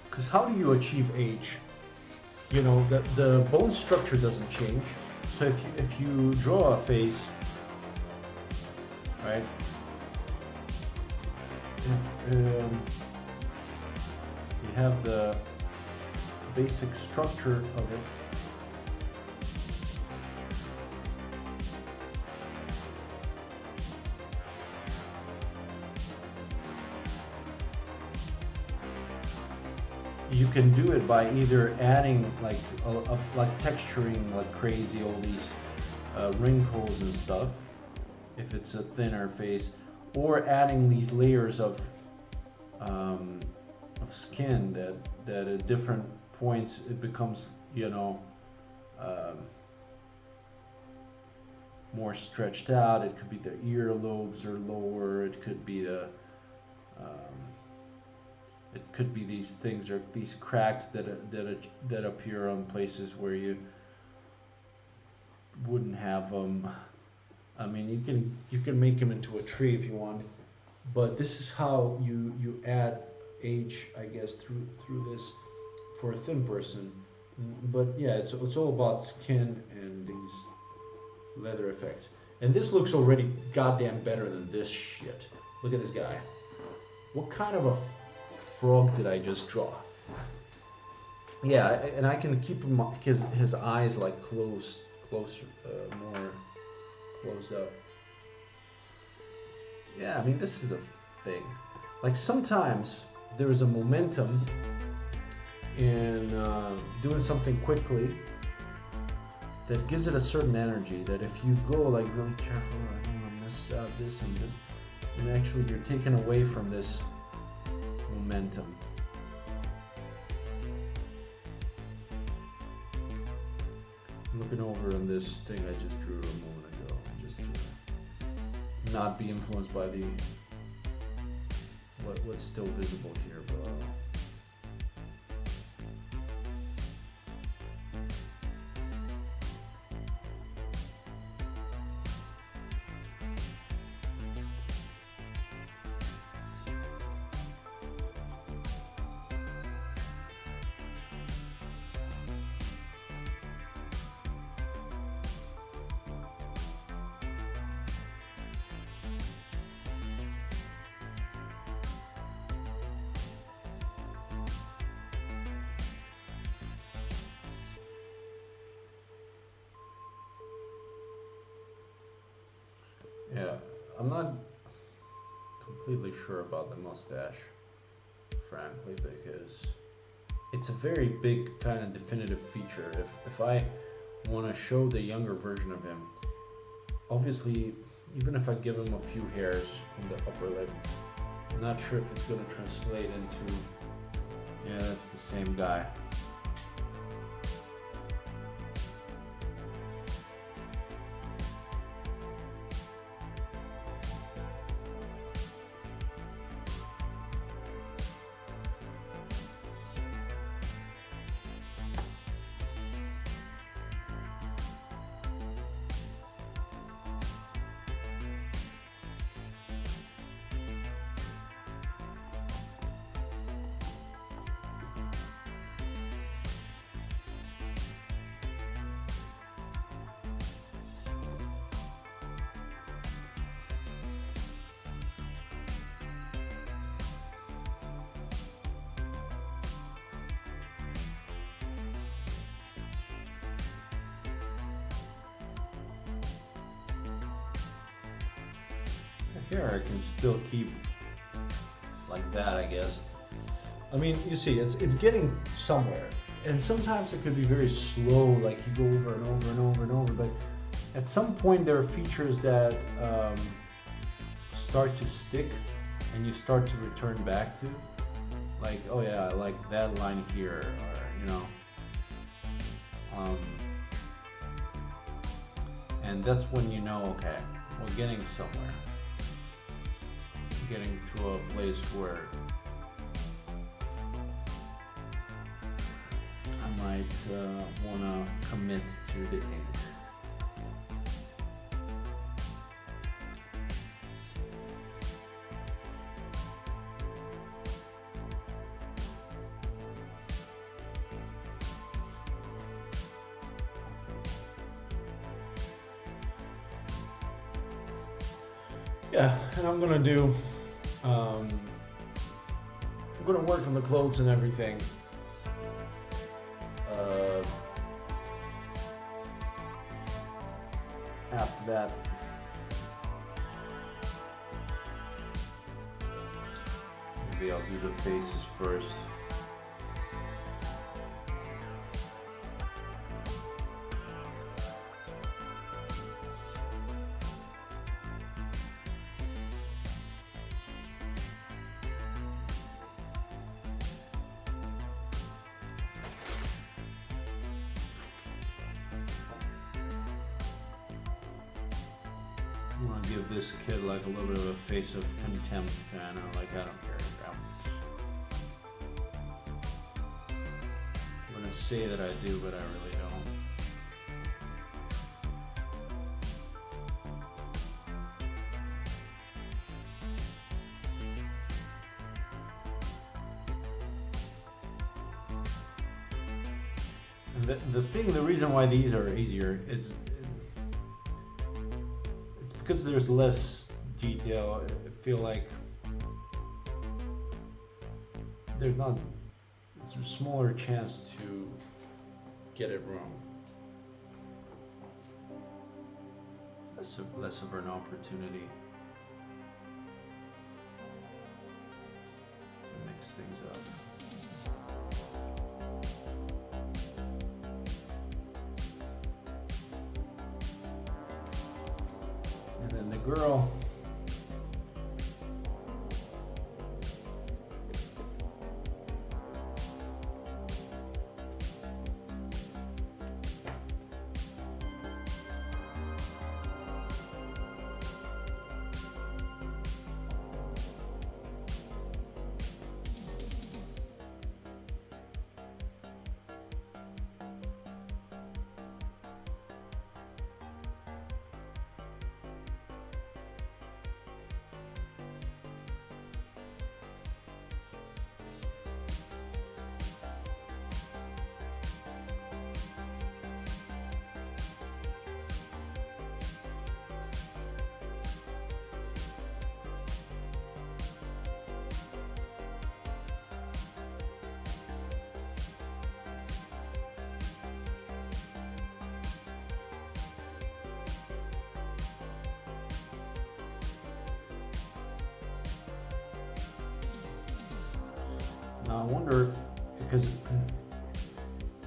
Because how do you achieve age? You know, the bone structure doesn't change. So if you draw a face, right, you have the basic structure of it. You can do it by either adding like like texturing like crazy all these wrinkles and stuff, if it's a thinner face, or adding these layers of skin that at different points it becomes, you know, more stretched out. It could be the earlobes are lower. It could be the it could be these things or these cracks that appear on places where you wouldn't have them. I mean, you can make them into a tree if you want, but this is how you add age, I guess, through this for a thin person. But yeah, it's all about skin and these leather effects. And this looks already goddamn better than this shit. Look at this guy. What kind of a frog did I just draw? Yeah, and I can keep him his eyes like closer, more closed up. Yeah, I mean, this is the thing. Like sometimes there is a momentum in doing something quickly that gives it a certain energy, that if you go like really careful, I don't want to miss out this and this, and actually you're taken away from this momentum. Looking over on this thing I just drew a moment ago, just to not be influenced by the what's still visible here below. Yeah, I'm not completely sure about the mustache, frankly, because it's a very big kind of definitive feature. If I want to show the younger version of him, obviously, even if I give him a few hairs on the upper lip, I'm not sure if it's going to translate into, yeah, that's the same guy. Here I can still keep like that, I guess. I mean, you see, it's getting somewhere, and sometimes it could be very slow, like you go over and over and over and over, but at some point there are features that start to stick and you start to return back to, like, oh yeah, I like that line here, or you know, and that's when you know, okay, we're getting somewhere. Getting to a place where I might want to commit to the ink. Yeah, and I'm gonna do gonna work on the clothes and everything. After that, maybe I'll do the faces first. I want to give this kid like a little bit of a face of contempt, kind of like I don't care. I'm gonna say that I do, but I really don't. And the reason why these are easier is because there's less detail. I feel like there's not, it's a smaller chance to get it wrong. Less of an opportunity to mix things up. And then the girl, now I wonder, because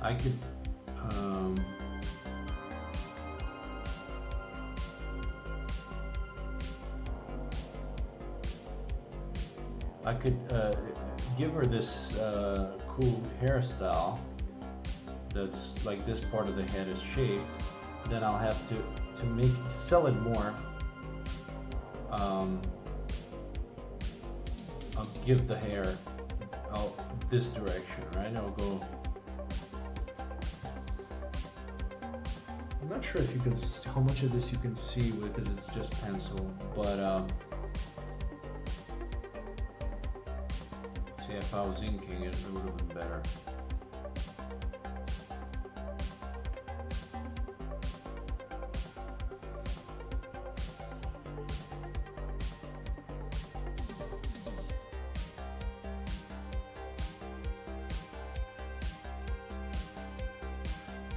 I could give her this cool hairstyle that's like this part of the head is shaved. Then I'll have to sell it more. I'll give the hair this direction, right? I'll go. I'm not sure if you can how much of this you can see because it's just pencil, but see, if I was inking it, it would have been better.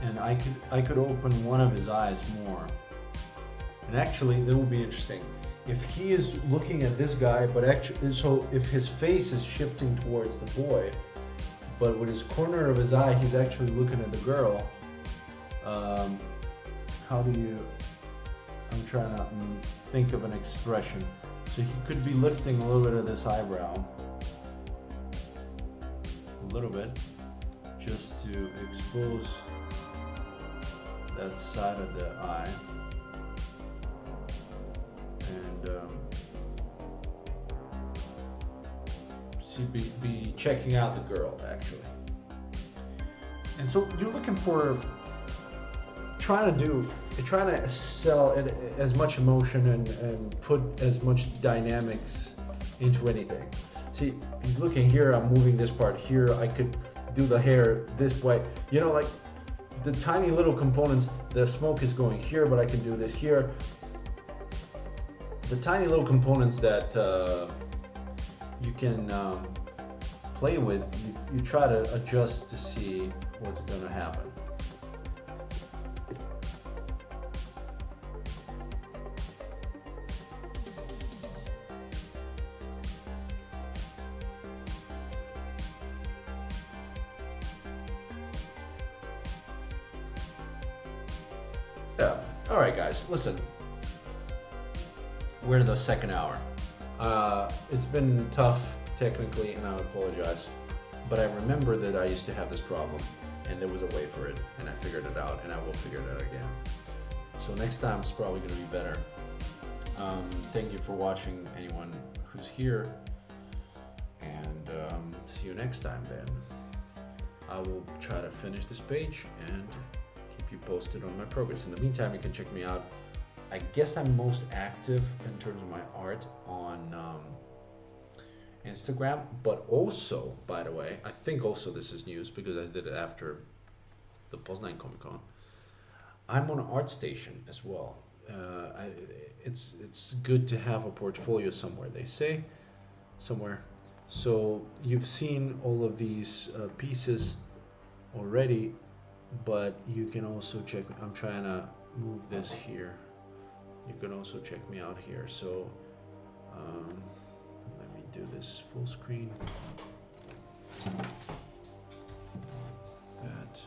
And I could open one of his eyes more. And actually, that would be interesting. If he is looking at this guy, but actually, so if his face is shifting towards the boy, but with his corner of his eye, he's actually looking at the girl. How do you? I'm trying to think of an expression. So he could be lifting a little bit of this eyebrow, a little bit, just to expose that side of the eye, and she'd be checking out the girl actually. And so you're looking for trying to sell it, as much emotion and put as much dynamics into anything. See, he's looking here, I'm moving this part here, I could do the hair this way, you know, like the tiny little components. The smoke is going here, but I can do this here. The tiny little components that you can play with, you try to adjust to see what's gonna happen. Yeah. All right, guys. Listen, we're in the second hour. It's been tough technically, and I apologize. But I remember that I used to have this problem, and there was a way for it, and I figured it out, and I will figure it out again. So next time it's probably going to be better. Thank you for watching, anyone who's here, and see you next time. Then I will try to finish this page and keep you posted on my progress. In the meantime, you can check me out. I guess I'm most active in terms of my art on Instagram, but also, by the way, I think also this is news because I did it after the Poznań Comic Con. I'm on ArtStation as well. It's good to have a portfolio somewhere, they say, somewhere. So you've seen all of these pieces already, but you can also check. I'm trying to move this here. You can also check me out here. So let me do this full screen. That.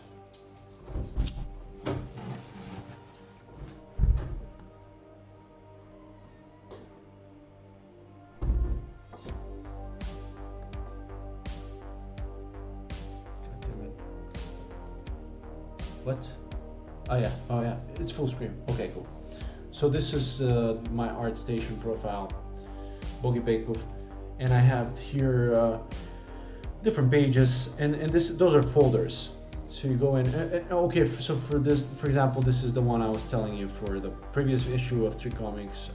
What? Oh yeah, it's full screen. Okay, cool. So this is my ArtStation profile, Bogi Bekov, and I have here different pages, and those are folders. So you go in. Okay, so for this, for example, this is the one I was telling you for the previous issue of 3 Comics.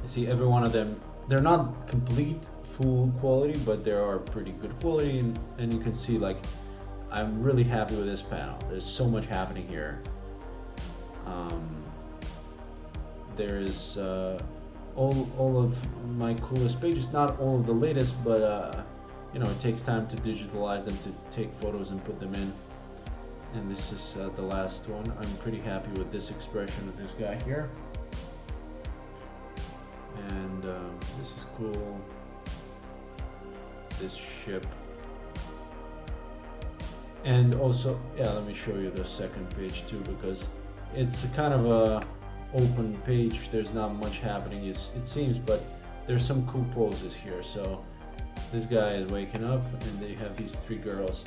You see, every one of them, they're not complete, full quality, but they are pretty good quality, and you can see, like, I'm really happy with this panel. There's so much happening here. There is all of my coolest pages, not all of the latest, but you know, it takes time to digitalize them, to take photos and put them in. And this is the last one. I'm pretty happy with this expression of this guy here. And this is cool. This ship. And also, yeah, let me show you the second page too, because it's a kind of a open page. There's not much happening, it seems, but there's some cool poses here. So this guy is waking up, and they have these 3 girls.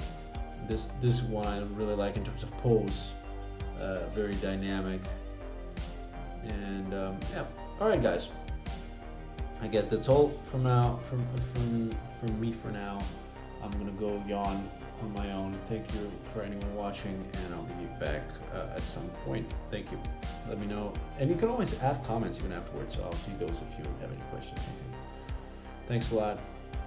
This one I really like in terms of pose, very dynamic. And yeah, all right, guys. I guess that's all from now. From me for now. I'm gonna go yawn on my own. Thank you for anyone watching, and I'll be back at some point. Thank you. Let me know, and you can always add comments even afterwards, so I'll see those if you have any questions. Thanks a lot.